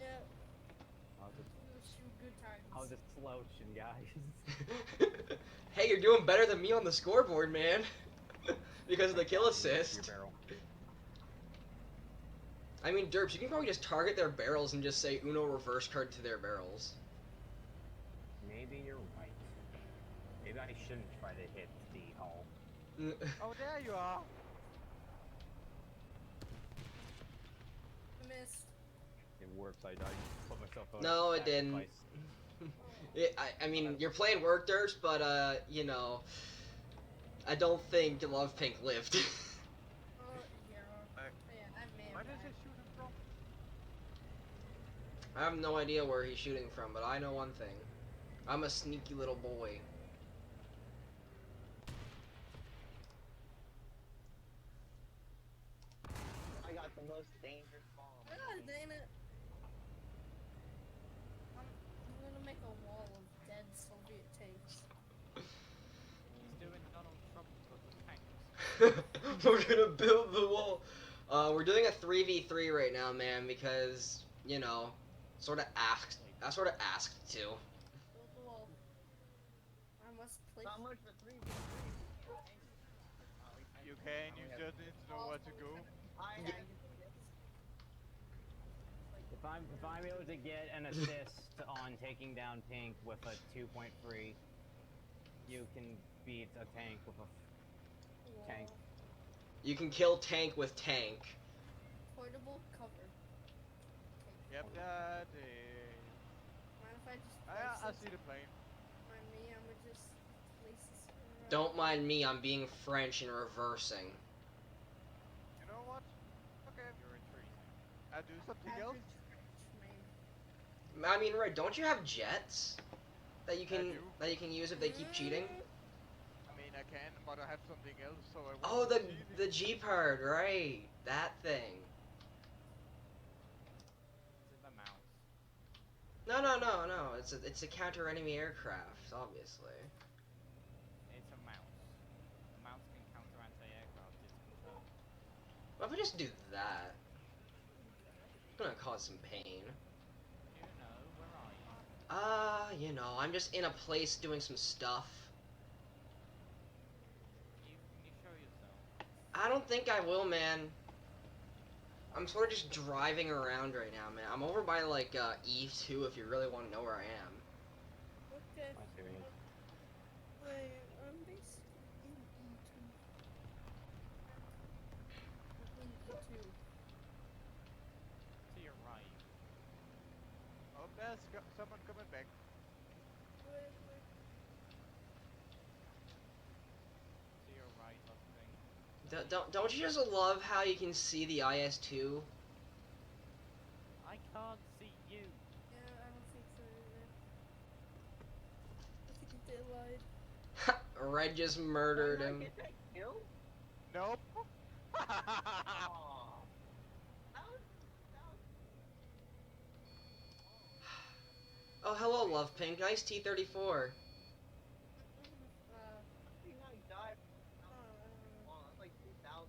Speaker 6: Yeah.
Speaker 3: How's it,
Speaker 6: Wish you good times.
Speaker 3: how's it slouching, guys?
Speaker 1: Hey, you're doing better than me on the scoreboard, man. Because of the kill
Speaker 3: Your
Speaker 1: assist.
Speaker 3: barrel.
Speaker 1: I mean, Derps, you can probably just target their barrels and just say Uno reverse card to their barrels.
Speaker 3: Maybe you're right. Maybe I shouldn't try to hit the hull.
Speaker 4: Oh, there you are.
Speaker 6: I missed.
Speaker 3: It works. I put myself out.
Speaker 1: No,
Speaker 3: as a
Speaker 1: it didn't.
Speaker 3: sacrifice.
Speaker 1: I mean, your plan worked, Derps, but, you know, I don't think Love Pink lived.
Speaker 6: Oh, yeah. Yeah, I may
Speaker 4: Where
Speaker 6: have
Speaker 4: did they
Speaker 6: died.
Speaker 4: shoot him from?
Speaker 1: I have no idea where he's shooting from, but I know one thing. I'm a sneaky little boy.
Speaker 2: I got the most dangerous bomb.
Speaker 6: Ah, dang it. I'm gonna make a wall of dead Soviet tanks.
Speaker 5: He's doing Donald Trump but with tanks.
Speaker 1: We're gonna build the wall. We're doing a 3v3 right now, man, because, you know, sort of asked. I sort of asked to.
Speaker 6: Build the wall. I must place.
Speaker 2: How much for 3v3?
Speaker 4: You can, you just need to know where to go.
Speaker 3: If I'm able to get an assist on taking down Pink with a 2.3, you can beat a tank with a
Speaker 6: Wall.
Speaker 3: tank.
Speaker 1: You can kill tank with tank.
Speaker 6: Portable cover.
Speaker 4: Yep, that is.
Speaker 6: Mind if I just
Speaker 4: I
Speaker 6: place
Speaker 4: see the plane.
Speaker 6: Mind me, I'm gonna just place this around.
Speaker 1: Don't mind me, I'm being French and reversing.
Speaker 4: You know what? Okay.
Speaker 5: You're retreating.
Speaker 4: I do something else.
Speaker 6: Average French man.
Speaker 1: I mean, right? Don't you have jets that you can
Speaker 4: do.
Speaker 1: use if they keep cheating?
Speaker 4: I mean, I can, but I have something else, so I.
Speaker 1: Oh,
Speaker 4: won't be cheating.
Speaker 1: the G-Pard, right? That thing.
Speaker 5: This is the mouse.
Speaker 1: No. It's a counter enemy aircraft, obviously.
Speaker 5: It's a mouse. The mouse can counter anti-aircraft, it's confirmed.
Speaker 1: What if we just do that? It's gonna cause some pain.
Speaker 5: You know, where are you?
Speaker 1: You know, I'm just in a place doing some stuff.
Speaker 5: Can you show yourself?
Speaker 1: I don't think I will, man. I'm sort of just driving around right now, man. I'm over by, like, E2 if you really want to know where I am.
Speaker 6: Okay.
Speaker 3: I see what you mean.
Speaker 6: Wait, I'm based in E2. In E2.
Speaker 5: To your right.
Speaker 4: Oh, there's someone coming back.
Speaker 6: Wait.
Speaker 5: To your right, love thing.
Speaker 1: Don't you just love how you can see the IS-2?
Speaker 5: I can't see you.
Speaker 6: Yeah, I don't think so either. I think they lied.
Speaker 1: Red just murdered him.
Speaker 2: Get that kill?
Speaker 4: Nope.
Speaker 2: Aw.
Speaker 1: Oh, hello, Love Pink. Nice T-34.
Speaker 2: I think now he died. Oh, that's like 2,000.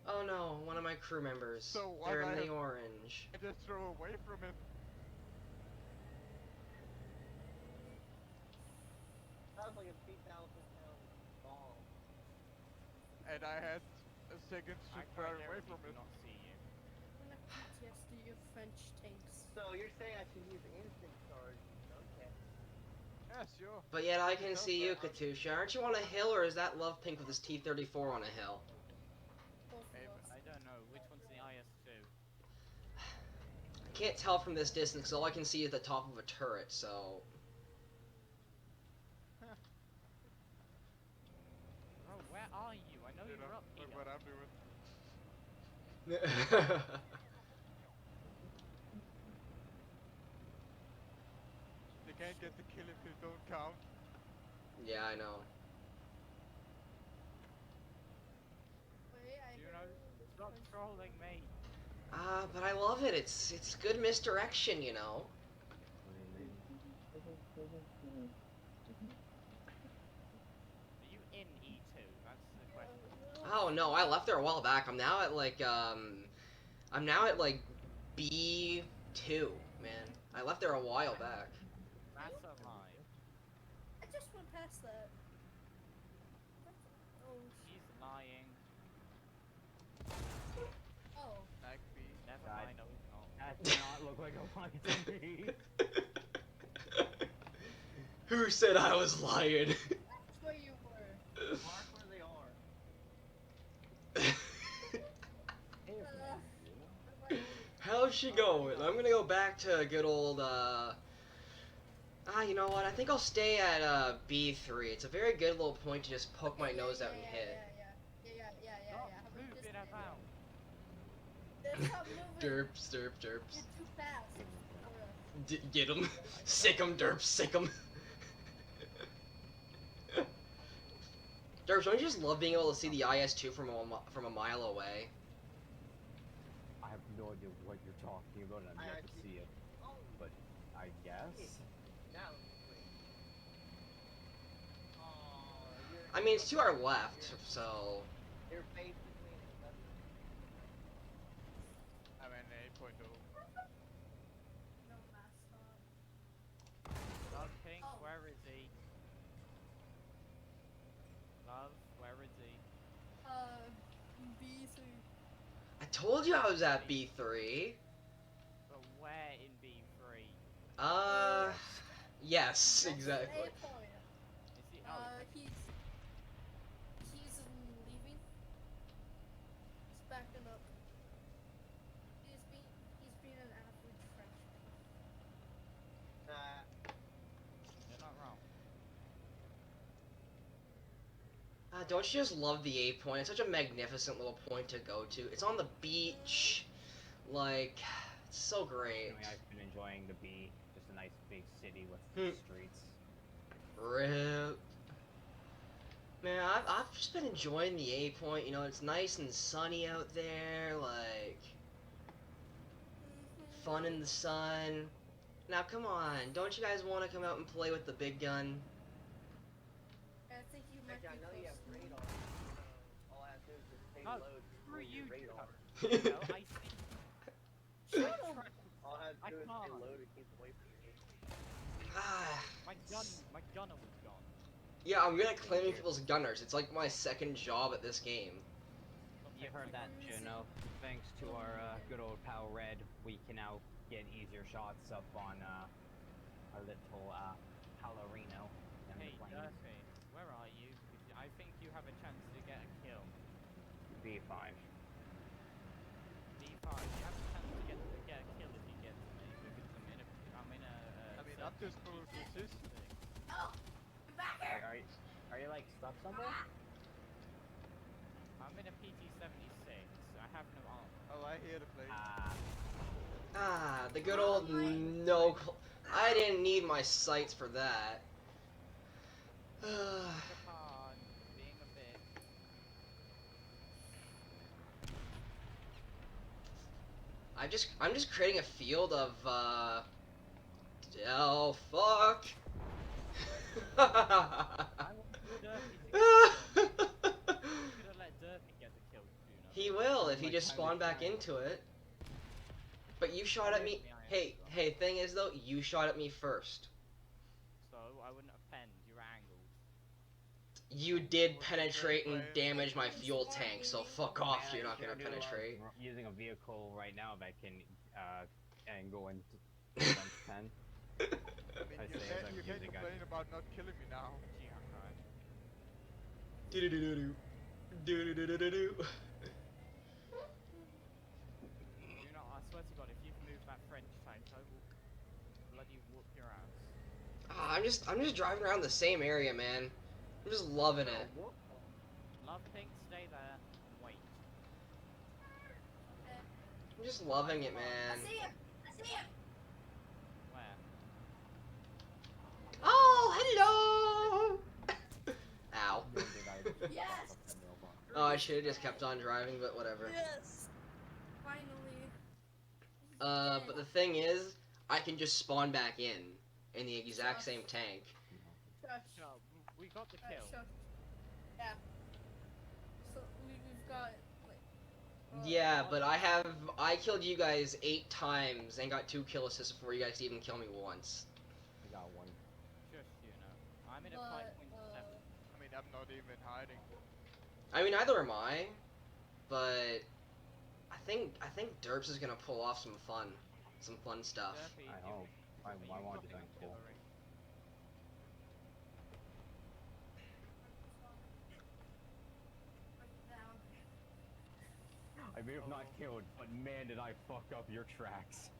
Speaker 1: Oh no, one of my crew members.
Speaker 4: So what
Speaker 1: They're
Speaker 4: I
Speaker 1: in the
Speaker 4: have-
Speaker 1: orange.
Speaker 4: I just throw away from him.
Speaker 2: That was like a 3,000-pound ball.
Speaker 4: And I had a second to
Speaker 5: I
Speaker 4: throw
Speaker 5: can't
Speaker 4: away from
Speaker 5: do
Speaker 4: it.
Speaker 5: not see you.
Speaker 6: I'm gonna PTSD your French tanks.
Speaker 2: So you're saying I should use instant charge? Okay.
Speaker 4: Yeah, sure.
Speaker 1: But yet I can
Speaker 4: Yourself
Speaker 1: see you,
Speaker 4: there.
Speaker 1: Katusha. Aren't you on a hill, or is that Love Pink with his T-34 on a hill?
Speaker 6: Both
Speaker 4: Hey,
Speaker 6: of us.
Speaker 5: I don't know. Which one's the IS-2?
Speaker 1: I can't tell from this distance, 'cause all I can see is the top of a turret, so...
Speaker 5: Oh, where are you? I know
Speaker 4: You
Speaker 5: you're
Speaker 4: know,
Speaker 5: up here.
Speaker 4: look what I'm doing. You can't get the kill if you don't count.
Speaker 1: Yeah, I know.
Speaker 6: Wait, I
Speaker 5: Do you
Speaker 6: heard
Speaker 5: know trolling me.
Speaker 1: But I love it. It's good misdirection, you know.
Speaker 5: Are you in E2? That's the question.
Speaker 1: Oh no, I left there a while back. I'm now at like B2, man. I left there a while back.
Speaker 5: That's a lie.
Speaker 6: I just went past that. Oh,
Speaker 5: He's lying.
Speaker 6: oh.
Speaker 4: Nagby.
Speaker 5: Never
Speaker 3: God.
Speaker 5: mind, no he's not.
Speaker 3: That does not look like a lie to me.
Speaker 1: Who said I was lying?
Speaker 6: That's where you were.
Speaker 7: Mark where they are.
Speaker 1: How's she going? I'm gonna go back to good old, you know what? I think I'll stay at, B3. It's a very good little point to just poke my nose out and hit.
Speaker 5: Stop
Speaker 6: How about
Speaker 5: moving
Speaker 6: this
Speaker 5: about.
Speaker 6: Stop moving.
Speaker 1: Derps, derp,
Speaker 6: You're
Speaker 1: derps.
Speaker 6: too fast.
Speaker 1: Get him. Sick him, derps, sick him. Derps, don't you just love being able to see the IS-2 from a mile away?
Speaker 3: I have no idea what you're talking about, and I'm yet to see it.
Speaker 7: Oh,
Speaker 3: But I guess.
Speaker 7: that was quick. Oh,
Speaker 1: I mean, it's to our left, so...
Speaker 7: your face between it. That's
Speaker 4: I'm in 8.0.
Speaker 6: No mascot.
Speaker 5: Love Pink,
Speaker 6: Oh.
Speaker 5: where is he? Love, where is he?
Speaker 6: B3.
Speaker 1: I told you I was at B3.
Speaker 5: But where in B3?
Speaker 1: Yes, exactly.
Speaker 6: That's the A point.
Speaker 5: Is he? Oh,
Speaker 6: He's leaving. He's backing up. He's being an average freshman.
Speaker 5: you're not wrong.
Speaker 1: Don't you just love the A point? It's such a magnificent little point to go to. It's on the beach. Like, it's so great.
Speaker 3: Anyway, I've been enjoying the B, just a nice big city with streets.
Speaker 1: Rip. Man, I've just been enjoying the A point. You know, it's nice and sunny out there. Like, fun in the sun. Now, come on. Don't you guys want to come out and play with the big gun?
Speaker 6: I think you might
Speaker 7: Actually, I know
Speaker 6: be
Speaker 7: you have
Speaker 6: close to me.
Speaker 7: radar. All I have to do is just take
Speaker 5: Oh,
Speaker 7: load.
Speaker 5: screw
Speaker 7: with your
Speaker 5: you,
Speaker 7: radar.
Speaker 5: No, I see.
Speaker 7: All I have to
Speaker 5: I
Speaker 7: do is
Speaker 5: can't.
Speaker 7: take load and keep away from you.
Speaker 5: My gunner was gone.
Speaker 1: Yeah, I'm good at claiming people's gunners. It's like my second job at this game.
Speaker 3: You heard that, Juno. Thanks to our good old pal Red, we can now get easier shots up on our little Palarino and
Speaker 5: Hey,
Speaker 3: the plane.
Speaker 5: Durfee, where are you? 'Cause I think you have a chance to get a kill.
Speaker 3: B5.
Speaker 5: D5, you have a chance to get a kill if you get to me because I'm in a
Speaker 4: I mean, I'm just full of resist.
Speaker 6: Oh, I'm back here.
Speaker 3: Are you like stuck somewhere?
Speaker 5: I'm in a PT-76. I have no armor.
Speaker 4: Oh, I hear the plane.
Speaker 1: The good old no. I didn't need my sights for that.
Speaker 5: Japan, being a bitch.
Speaker 1: I'm just creating a field of oh fuck.
Speaker 5: I want Durfee to get the kill. You could have let Durfee get the kill, Juno.
Speaker 1: He will if he just spawned back into it. But you shot at me. Hey, thing is though, you shot at me first.
Speaker 5: So I wouldn't have penned. You were angled.
Speaker 1: You did penetrate and damage my fuel tank, so fuck off. You're not gonna penetrate.
Speaker 3: Using a vehicle right now that can angle into 10.
Speaker 4: I mean,
Speaker 3: I
Speaker 4: you
Speaker 3: say as
Speaker 4: can't,
Speaker 3: I'm
Speaker 4: you can't
Speaker 3: using
Speaker 4: complain about not killing me now.
Speaker 5: Yeah, right.
Speaker 1: Do-do-do-do-do. Do-do-do-do-do-do.
Speaker 5: You know, I swear to God, if you've moved that French tank, I will bloody whoop your ass.
Speaker 1: I'm just driving around the same area, man. I'm just loving it.
Speaker 5: Love Pink, stay there. Wait.
Speaker 1: I'm just loving it,
Speaker 6: I
Speaker 1: man.
Speaker 6: see him. I see him.
Speaker 5: Where?
Speaker 1: Oh, hello! Ow.
Speaker 6: Yes.
Speaker 1: Oh, I should have just kept on driving, but whatever.
Speaker 6: Yes.
Speaker 1: But the thing is, I can just spawn back in the exact same tank.
Speaker 6: Shush.
Speaker 5: No, we got the
Speaker 6: Alright,
Speaker 5: kill.
Speaker 6: shush. Yeah. So we've got like.
Speaker 1: Yeah, but I killed you guys 8 times and got 2 kill assists before you guys even kill me once.
Speaker 3: I got one.
Speaker 5: Just, you know. I'm in a
Speaker 6: But
Speaker 5: 5.7.
Speaker 4: I mean, I'm not even hiding.
Speaker 1: I mean, neither am I, but I think Derps is gonna pull off some fun stuff.
Speaker 5: Derpy,
Speaker 3: I
Speaker 5: if
Speaker 3: hope.
Speaker 5: you-
Speaker 3: I
Speaker 5: you
Speaker 3: want
Speaker 5: got
Speaker 3: to
Speaker 5: the
Speaker 3: thank Paul.
Speaker 5: artillery.
Speaker 3: I may have not killed, but man, did I fuck up your tracks.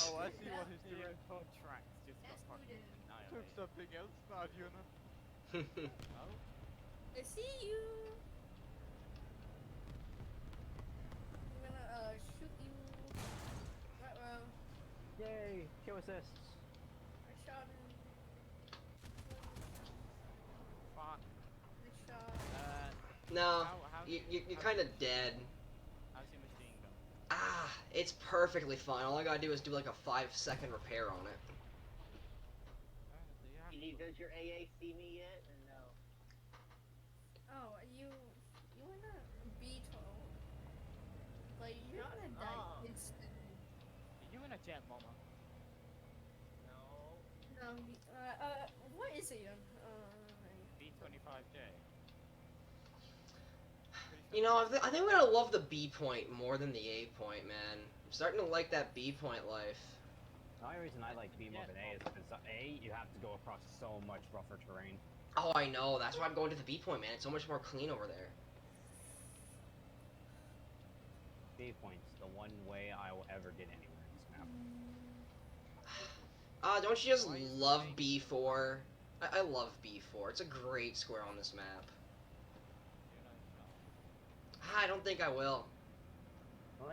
Speaker 4: Oh, I see what he's
Speaker 5: Your
Speaker 4: doing.
Speaker 5: whole tracks just got
Speaker 6: Yes, we
Speaker 5: fucking
Speaker 6: did.
Speaker 4: Took
Speaker 5: annihilated.
Speaker 4: something else now, you know.
Speaker 5: Oh,
Speaker 6: I see you. I'm gonna shoot you. Right row.
Speaker 3: Yay! Kill assists.
Speaker 6: I shot him.
Speaker 5: fuck.
Speaker 6: I shot.
Speaker 1: No,
Speaker 5: How
Speaker 1: you're
Speaker 5: how-
Speaker 1: kind of dead.
Speaker 5: How's your machine gun?
Speaker 1: Ah, it's perfectly fine. All I gotta do is do like a 5-second repair on it.
Speaker 2: Does your AA see me yet, or no?
Speaker 6: Oh, you in a beetle. Like you're
Speaker 2: Shut
Speaker 6: gonna die
Speaker 2: up.
Speaker 6: instantly.
Speaker 5: Are you in a jet bomber?
Speaker 2: No.
Speaker 6: No, what is it?
Speaker 5: B-25J.
Speaker 1: You know, I think I'm gonna love the B point more than the A point, man. I'm starting to like that B point life.
Speaker 3: The only reason I like B more than A is because A, you have to go across so much rougher terrain.
Speaker 1: Oh, I know. That's why I'm going to the B point, man. It's so much more clean over there.
Speaker 3: B point's the one way I will ever get anywhere in this map.
Speaker 1: Don't you just
Speaker 5: Why is it
Speaker 1: love
Speaker 5: fake?
Speaker 1: B4? I love B4. It's a great square on this map. I don't think I will.
Speaker 3: I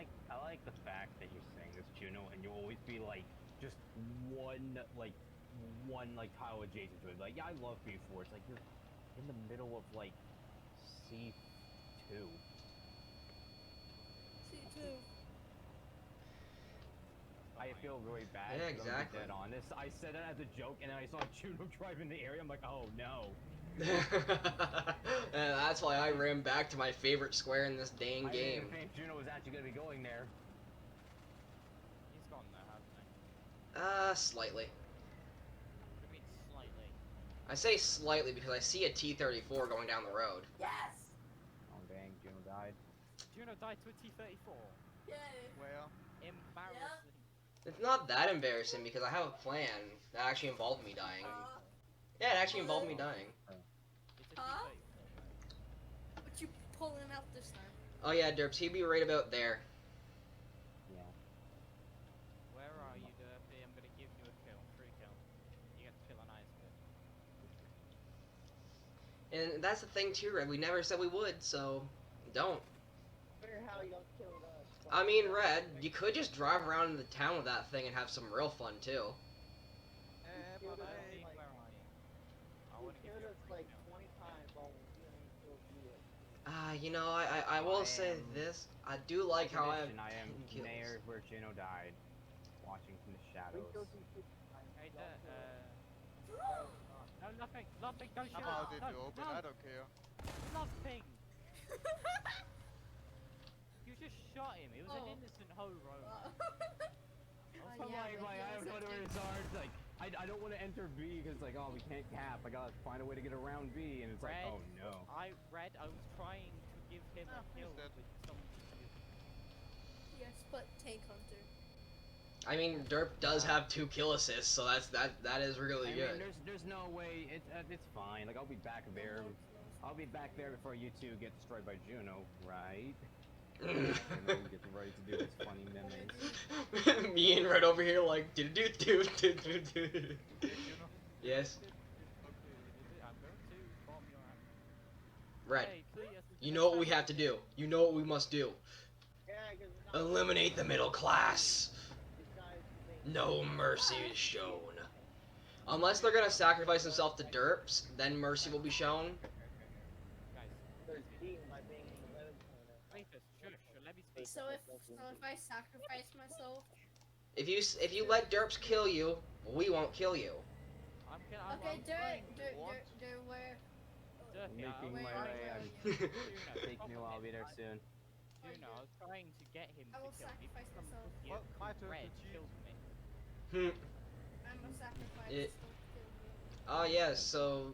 Speaker 3: like the fact that you're saying this, Juno, and you'll always be like just one tile adjacent to it. Like, yeah, I love B4. It's like you're in the middle of like C2.
Speaker 6: C2.
Speaker 3: I feel really bad.
Speaker 1: Yeah,
Speaker 3: 'cause I'm gonna be
Speaker 1: exactly.
Speaker 3: dead honest. I said it as a joke, and then I saw Juno drive in the area. I'm like, oh no.
Speaker 1: And that's why I ran back to my favorite square in this dang
Speaker 3: I
Speaker 1: game.
Speaker 3: didn't think Juno was actually gonna be going there.
Speaker 5: He's gone there, hasn't he?
Speaker 1: Slightly.
Speaker 5: What do you mean slightly?
Speaker 1: I say slightly because I see a T-34 going down the road.
Speaker 6: Yes.
Speaker 3: Oh dang, Juno died.
Speaker 5: Juno died to a T-34.
Speaker 6: Yay.
Speaker 4: Where?
Speaker 5: Embarrassing.
Speaker 1: It's not that embarrassing because I have a plan that actually involved me dying. Yeah, it actually involved me dying.
Speaker 5: It's a
Speaker 6: Huh?
Speaker 5: T-34.
Speaker 6: What you pulling out this time?
Speaker 1: Oh yeah, Derps, he'd be right about there.
Speaker 3: Yeah.
Speaker 5: Where are you, Derpy? I'm gonna give you a kill. Free kill. You get to kill an ice bit.
Speaker 1: And that's the thing too, Red. We never said we would, so don't.
Speaker 2: Wonder how y'all killed us.
Speaker 1: I mean, Red, you could just drive around in the town with that thing and have some real fun too.
Speaker 2: killed us,
Speaker 5: Hey,
Speaker 2: like-
Speaker 5: where are you? I
Speaker 2: You
Speaker 5: wanna give
Speaker 2: killed
Speaker 5: you a
Speaker 2: us
Speaker 5: free
Speaker 2: like
Speaker 5: kill.
Speaker 2: 20 times while we only killed you.
Speaker 1: You know, I will say this. I do like how I have
Speaker 3: Prediction, I am
Speaker 1: 10 kills.
Speaker 3: near where Juno died, watching from the
Speaker 2: We
Speaker 3: shadows.
Speaker 2: killed you 6 times.
Speaker 5: Hey,
Speaker 2: y'all killed
Speaker 5: no,
Speaker 2: us.
Speaker 5: nothing, don't shoot
Speaker 4: I'm
Speaker 5: it.
Speaker 4: out in
Speaker 5: No,
Speaker 4: the open,
Speaker 5: no,
Speaker 4: I don't care.
Speaker 5: nothing. You just shot him. It was an
Speaker 6: Oh.
Speaker 5: innocent hoe roam.
Speaker 3: I'm like, I don't know where it's hard. Like, I don't want to enter B because like, oh, we can't cap. I gotta find a way to get around B, and it's like,
Speaker 5: Red,
Speaker 3: oh no.
Speaker 5: I was trying to give him a kill
Speaker 4: dead.
Speaker 5: with some.
Speaker 6: Yes, but Tank Hunter.
Speaker 1: I mean, Derp does have 2 kill assists, so that is really
Speaker 3: I
Speaker 1: good.
Speaker 3: mean, there's no way. It's fine. Like, I'll be back there. I'll be back there before you two get destroyed by Juno, right? Juno gets ready to do his funny memes.
Speaker 1: Me and Red over here like do.
Speaker 4: You know?
Speaker 1: Yes,
Speaker 5: I'm going to bomb your ass.
Speaker 1: Red.
Speaker 5: Hey, please,
Speaker 1: You know what we have to do. You know what we must do.
Speaker 2: Yeah, because it's not
Speaker 1: Eliminate the middle class.
Speaker 2: these guys think-
Speaker 1: No mercy is shown. Unless they're gonna sacrifice themselves to Derps, then mercy will be shown.
Speaker 5: Guys,
Speaker 2: They're cheating by being in the 11th corner.
Speaker 5: Cletus, shush, let me speak.
Speaker 6: So if I sacrifice myself,
Speaker 1: If you let Derps kill you, we won't kill you.
Speaker 5: I'm
Speaker 6: okay,
Speaker 5: trying to
Speaker 6: there where.
Speaker 5: Dirty,
Speaker 3: Making
Speaker 6: where-
Speaker 3: my
Speaker 6: where
Speaker 3: way.
Speaker 6: are
Speaker 3: I'm
Speaker 6: you?
Speaker 3: take me a while. I'll be there soon.
Speaker 5: Juno, I was trying to get him
Speaker 6: I
Speaker 5: to
Speaker 6: will
Speaker 5: kill me.
Speaker 6: sacrifice
Speaker 5: Some
Speaker 6: myself.
Speaker 5: pussy
Speaker 4: Well, my
Speaker 5: called
Speaker 4: turn to
Speaker 5: Red
Speaker 4: cheat.
Speaker 5: killed me.
Speaker 6: I'm a sacrifice.
Speaker 1: It-
Speaker 6: Don't kill me.
Speaker 1: Oh yes, so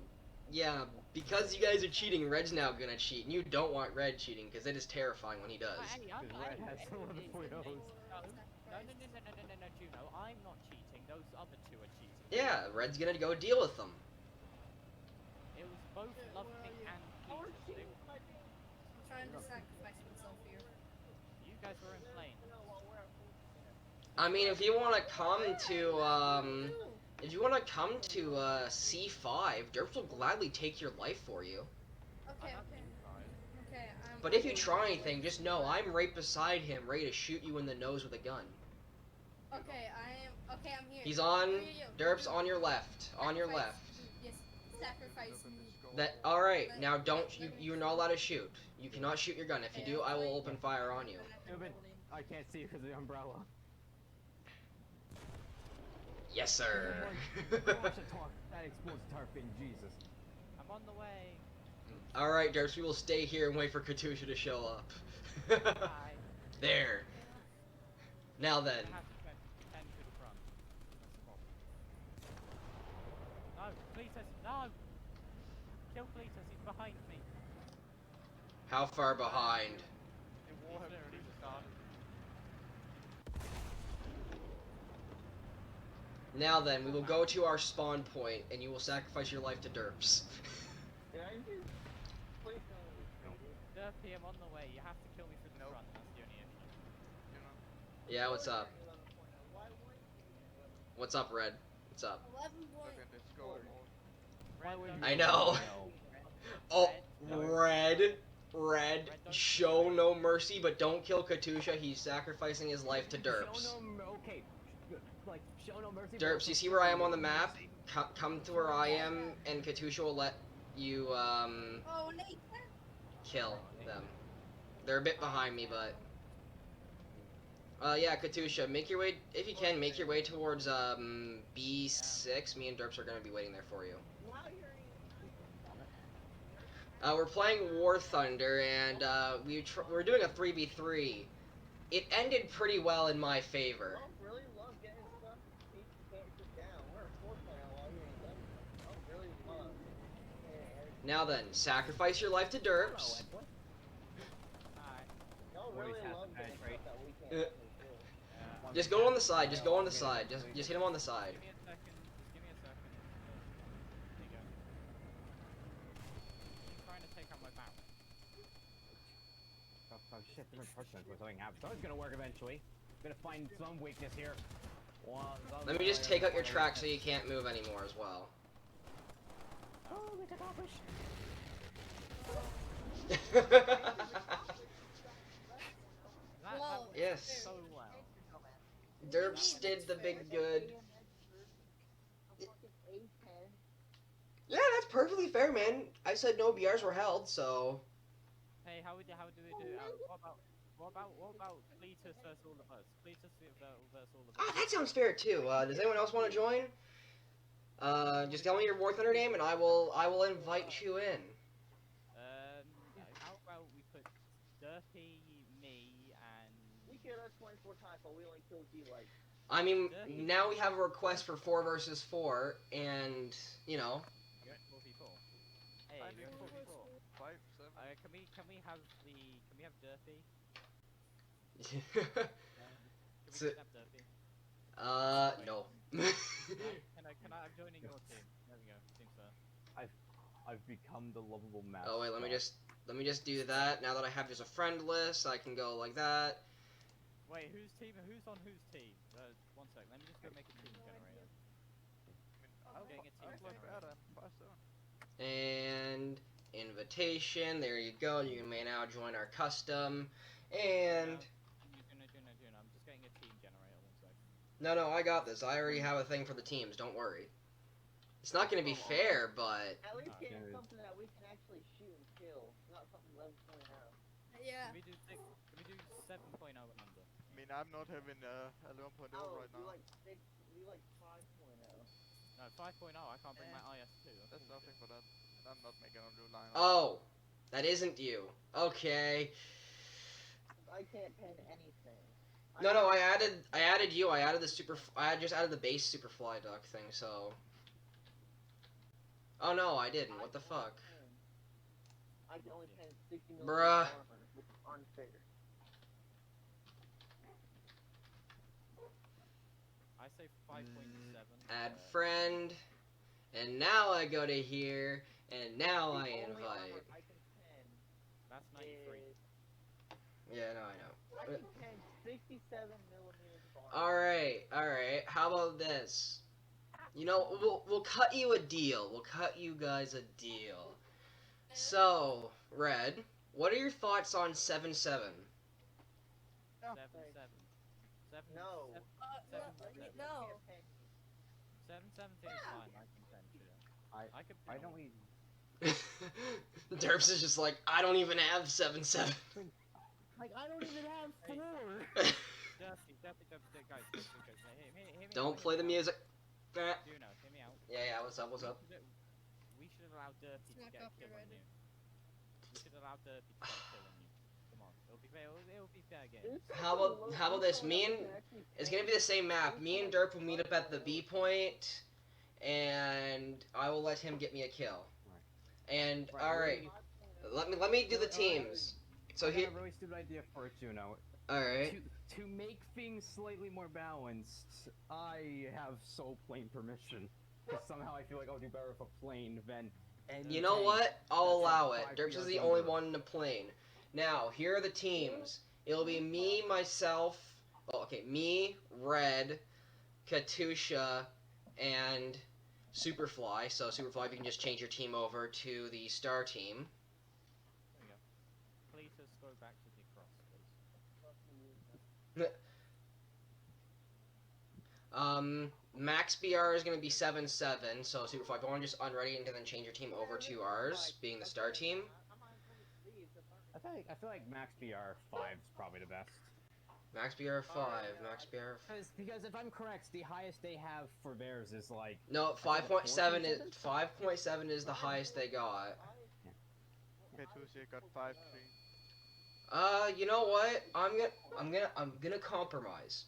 Speaker 1: yeah, because you guys are cheating, Red's now gonna cheat, and you don't want Red cheating because it is terrifying when he does.
Speaker 5: Hey, I'm
Speaker 3: Because Red has some of the
Speaker 5: No,
Speaker 3: photos.
Speaker 5: no, Juno, I'm not cheating. Those other two are cheating.
Speaker 1: Yeah, Red's gonna go deal with them.
Speaker 5: It was both
Speaker 6: Where
Speaker 5: Love
Speaker 6: are
Speaker 5: Pink
Speaker 6: you?
Speaker 5: and
Speaker 2: Oh,
Speaker 5: Cletus.
Speaker 2: shit,
Speaker 5: They-
Speaker 2: my thing.
Speaker 6: I'm trying to sacrifice myself here.
Speaker 5: You guys were in plane.
Speaker 2: No, well, we're at full.
Speaker 1: I mean, if you want to come to
Speaker 6: Ooh.
Speaker 1: if you want to come to C5, Derps will gladly take your life for you.
Speaker 6: Okay,
Speaker 5: I have
Speaker 6: okay,
Speaker 5: you guys.
Speaker 6: okay.
Speaker 1: But if you try anything, just know I'm right beside him, ready to shoot you in the nose with a gun.
Speaker 6: Okay, I'm here.
Speaker 1: He's on
Speaker 6: Where are you?
Speaker 1: Derps on your left, on your
Speaker 6: Sacrifice
Speaker 1: left.
Speaker 6: me. Yes, sacrifice me.
Speaker 1: That all right? Now don't you're not allowed to shoot. You cannot shoot your gun. If you do, I will open fire on you.
Speaker 3: Stupid. I can't see because of the umbrella.
Speaker 1: Yes, sir.
Speaker 3: Oh my gosh, that explodes tarping, Jesus.
Speaker 5: I'm on the way.
Speaker 1: All right, Derps, we will stay here and wait for Katusha to show up.
Speaker 5: Bye.
Speaker 1: There. Now then.
Speaker 5: I have to tend to the front. That's the problem. No, Cletus, no! Kill Cletus, he's behind me.
Speaker 1: How far behind?
Speaker 4: The war has
Speaker 5: literally
Speaker 4: really
Speaker 5: just
Speaker 4: started.
Speaker 1: Now then, we will go to our spawn point, and you will sacrifice your life to Derps.
Speaker 2: Did I just click on
Speaker 5: Derpy, I'm on the way. You have to kill me through the
Speaker 4: Nope.
Speaker 5: front. That's the only issue.
Speaker 4: You know.
Speaker 1: Yeah, what's up?
Speaker 2: Why weren't you?
Speaker 1: What's up, Red? What's up?
Speaker 6: 11
Speaker 4: Look
Speaker 6: point.
Speaker 4: at this scoreboard.
Speaker 5: Red,
Speaker 3: would
Speaker 5: don't
Speaker 3: you
Speaker 1: I
Speaker 5: kill
Speaker 1: know.
Speaker 5: me.
Speaker 1: Oh,
Speaker 5: Red,
Speaker 1: Red, show no mercy, but don't kill Katusha. He's sacrificing his life to Derps.
Speaker 3: Show no, okay. Like, show no mercy. but
Speaker 1: Derps,
Speaker 3: also
Speaker 1: you see where I am
Speaker 3: show
Speaker 1: on the
Speaker 3: no
Speaker 1: map?
Speaker 3: mercy.
Speaker 1: Come to where I am, and Katusha will let you
Speaker 6: Oh, Nate.
Speaker 1: kill them. They're a bit behind me, but yeah, Katusha, make your way if you can. Make your way towards B6. Me and Derps are gonna be waiting there for you.
Speaker 2: While you're
Speaker 1: We're playing War Thunder, and we're doing a 3v3. It ended pretty well in my favor.
Speaker 2: I don't really love getting stuff you can't sit down. We're a four player while you ain't done it. I don't really love.
Speaker 1: Now then, sacrifice your life to Derps.
Speaker 3: Hello,
Speaker 5: Hi.
Speaker 2: Don't
Speaker 3: Boys
Speaker 2: really
Speaker 3: have to
Speaker 2: love getting
Speaker 3: penetrate.
Speaker 2: stuff that we can't
Speaker 1: Uh,
Speaker 2: actually do.
Speaker 1: Just go on the side. Just go on the side. Just hit him on the side.
Speaker 5: Give me a second. Just give me a second. There you go. I'm trying to take out my barrel.
Speaker 3: Oh shit, different person was something happens. So it's gonna work eventually. Gonna find some weakness here.
Speaker 1: Let me just take out your track so you can't move anymore as well.
Speaker 3: Oh, it's accomplished.
Speaker 5: That
Speaker 6: Whoa.
Speaker 5: went
Speaker 1: Yes.
Speaker 5: so well.
Speaker 1: Derps did the big good.
Speaker 2: A fucking A10.
Speaker 1: Yeah, that's perfectly fair, man. I said no BRs were held, so.
Speaker 5: Hey, how do they do? What about Cletus versus all of us? Cletus versus all of
Speaker 1: Ah,
Speaker 5: us.
Speaker 1: that sounds fair too. Does anyone else want to join? Just tell me your War Thunder name, and I will invite you in.
Speaker 5: How about we put Derpy, me, and
Speaker 2: We killed us 24 times, but we only killed you like.
Speaker 1: I mean, now we have a request for 4 versus 4, and you know.
Speaker 5: you're at 44. Hey,
Speaker 4: I
Speaker 5: you're at
Speaker 4: think
Speaker 5: 44.
Speaker 4: 5, 7.
Speaker 5: Can we have Derpy? Can
Speaker 1: So-
Speaker 5: we have Derpy?
Speaker 1: No.
Speaker 5: I'm joining your team. There we go. Team sir.
Speaker 3: I've become the lovable master.
Speaker 1: Oh wait, let me just do that. Now that I have just a friend list, I can go like that.
Speaker 5: Wait, who's on whose team? One sec. Let me just go make a team generator.
Speaker 4: I'm
Speaker 5: getting a team
Speaker 4: I'm much
Speaker 5: generator.
Speaker 4: better. 5, 7.
Speaker 1: And invitation. There you go. You may now join our custom. And
Speaker 5: Juno, I'm just getting a team generator. One sec.
Speaker 1: no, I got this. I already have a thing for the teams. Don't worry. It's not gonna be fair, but
Speaker 2: At least
Speaker 3: Ah,
Speaker 2: getting
Speaker 3: there it is.
Speaker 2: something that we can actually shoot and kill, not something 11.0.
Speaker 6: Yeah.
Speaker 5: Can we do 7.0 and under?
Speaker 4: I mean, I'm not having a 11.0
Speaker 2: Oh,
Speaker 4: right
Speaker 2: we
Speaker 4: now.
Speaker 2: like 6, we like 5.0.
Speaker 5: No, 5.0. I can't bring my IS2.
Speaker 4: That's nothing for that. And I'm not making a new line.
Speaker 1: Oh, that isn't you. Okay.
Speaker 2: I can't pin anything.
Speaker 1: No, I added you. I added the I just added the base Superfly duck thing. So. Oh no, I didn't. What the fuck?
Speaker 2: I can only pin 60 million
Speaker 1: Bruh.
Speaker 2: armor, which is unfair.
Speaker 5: I say 5.7.
Speaker 1: Add friend. And now I go to here. And now
Speaker 2: The
Speaker 1: I
Speaker 2: only
Speaker 1: invite.
Speaker 2: armor I can pin
Speaker 5: That's 93.
Speaker 2: is
Speaker 1: Yeah, no, I know.
Speaker 2: I can pin 67 millimeters of armor.
Speaker 1: Alright. How about this? You know, we'll cut you a deal. We'll cut you guys a deal. So, Red, what are your thoughts on 7-7?
Speaker 5: 7.7.
Speaker 2: No.
Speaker 6: No.
Speaker 5: 7.7 seems fine. I can send you. I could.
Speaker 3: I don't even.
Speaker 1: Derps is just like, I don't even have 7-7.
Speaker 3: Like, I don't even have 4!
Speaker 5: Dirty, guys. Hear me
Speaker 1: Don't
Speaker 5: out,
Speaker 1: play the music.
Speaker 5: Juno, hear me out.
Speaker 1: Yeah, what's up?
Speaker 5: We should allow Dirty to
Speaker 6: It's
Speaker 5: get
Speaker 6: not
Speaker 5: a kill on
Speaker 6: copyrighted.
Speaker 5: you. We should allow Dirty to get a kill on you. Come on, it'll be fair. It'll be fair game.
Speaker 1: How about this? It's gonna be the same map. Me and Derp will meet up at the B point, and I will let him get me a kill. And alright, let me do the teams. So
Speaker 3: I
Speaker 1: here,
Speaker 3: got a really stupid idea for it, Juno.
Speaker 1: alright.
Speaker 3: To make things slightly more balanced, I have sole plane permission. Because somehow I feel like I'll do better with a plane than any
Speaker 1: You know
Speaker 3: tank
Speaker 1: what? I'll
Speaker 3: that's
Speaker 1: allow
Speaker 3: like
Speaker 1: it.
Speaker 3: 5
Speaker 1: Derps is
Speaker 3: yards
Speaker 1: the only
Speaker 3: under.
Speaker 1: one in the plane. Now, here are the teams. It'll be me, myself, well, okay, me, Red, Katusha, and Superfly. So Superfly, you can just change your team over to the star team.
Speaker 5: There we go. Please just go back to the cross, please.
Speaker 1: Max BR is going to be 7-7, so Superfly, if you want to just unready and then change your team over to ours, being the star team.
Speaker 3: I feel like Max BR 5 is probably the best.
Speaker 1: Max BR 5, Max BR...
Speaker 3: Because if I'm correct, the highest they have for theirs is like...
Speaker 1: No,
Speaker 3: I think
Speaker 1: 5.7 is
Speaker 3: 4.7?
Speaker 1: 5.7 is the highest they got.
Speaker 4: Okay, Tuesday got 5-3.
Speaker 1: You know what? I'm gonna compromise.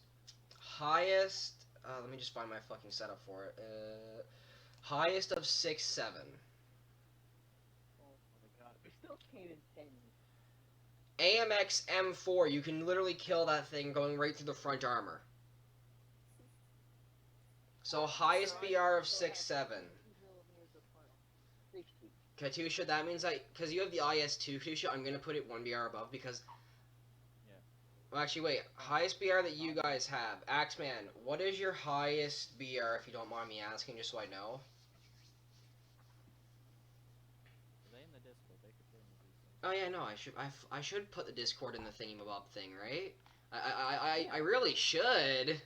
Speaker 1: Highest. Let me just find my fucking setup for it. Highest of 6-7.
Speaker 2: We still can't even pin.
Speaker 1: AMX M4. You can literally kill that thing going right through the front armor. So highest BR of 6-7. Katusha, that means because you have the IS2, Katusha, I'm gonna put it 1 BR above because...
Speaker 5: Yeah.
Speaker 1: Well, actually, wait. Highest BR that you guys have. Axeman, what is your highest BR, if you don't mind me asking, just so I know?
Speaker 5: Are they in the Discord? They could join the Discord.
Speaker 1: Oh yeah, no, I should put the Discord in the thingamabob thing, right? I really should.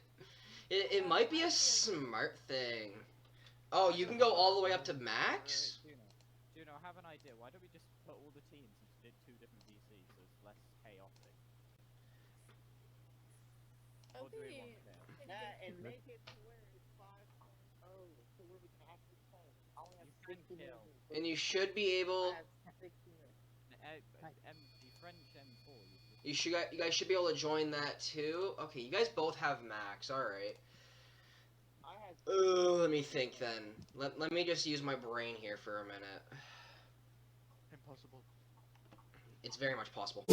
Speaker 1: It might be a smart thing. Oh, you can go all the way up to max?
Speaker 5: Juno, I have an idea. Why don't we just put all the teams into 2 different VCs so it's less chaotic? Or do we want chaos?
Speaker 2: And make it to where it's 5.0, so where we can actually play. I only have
Speaker 5: You can
Speaker 2: 60
Speaker 5: kill.
Speaker 2: minutes.
Speaker 1: And you should be able...
Speaker 2: I have 60 minutes.
Speaker 5: The French M4.
Speaker 1: You guys should be able to join that too. Okay, you guys both have max. All right.
Speaker 2: I have
Speaker 1: Ooh, let me think then. Let me just use my brain here for a minute.
Speaker 4: Impossible.
Speaker 1: It's very much possible.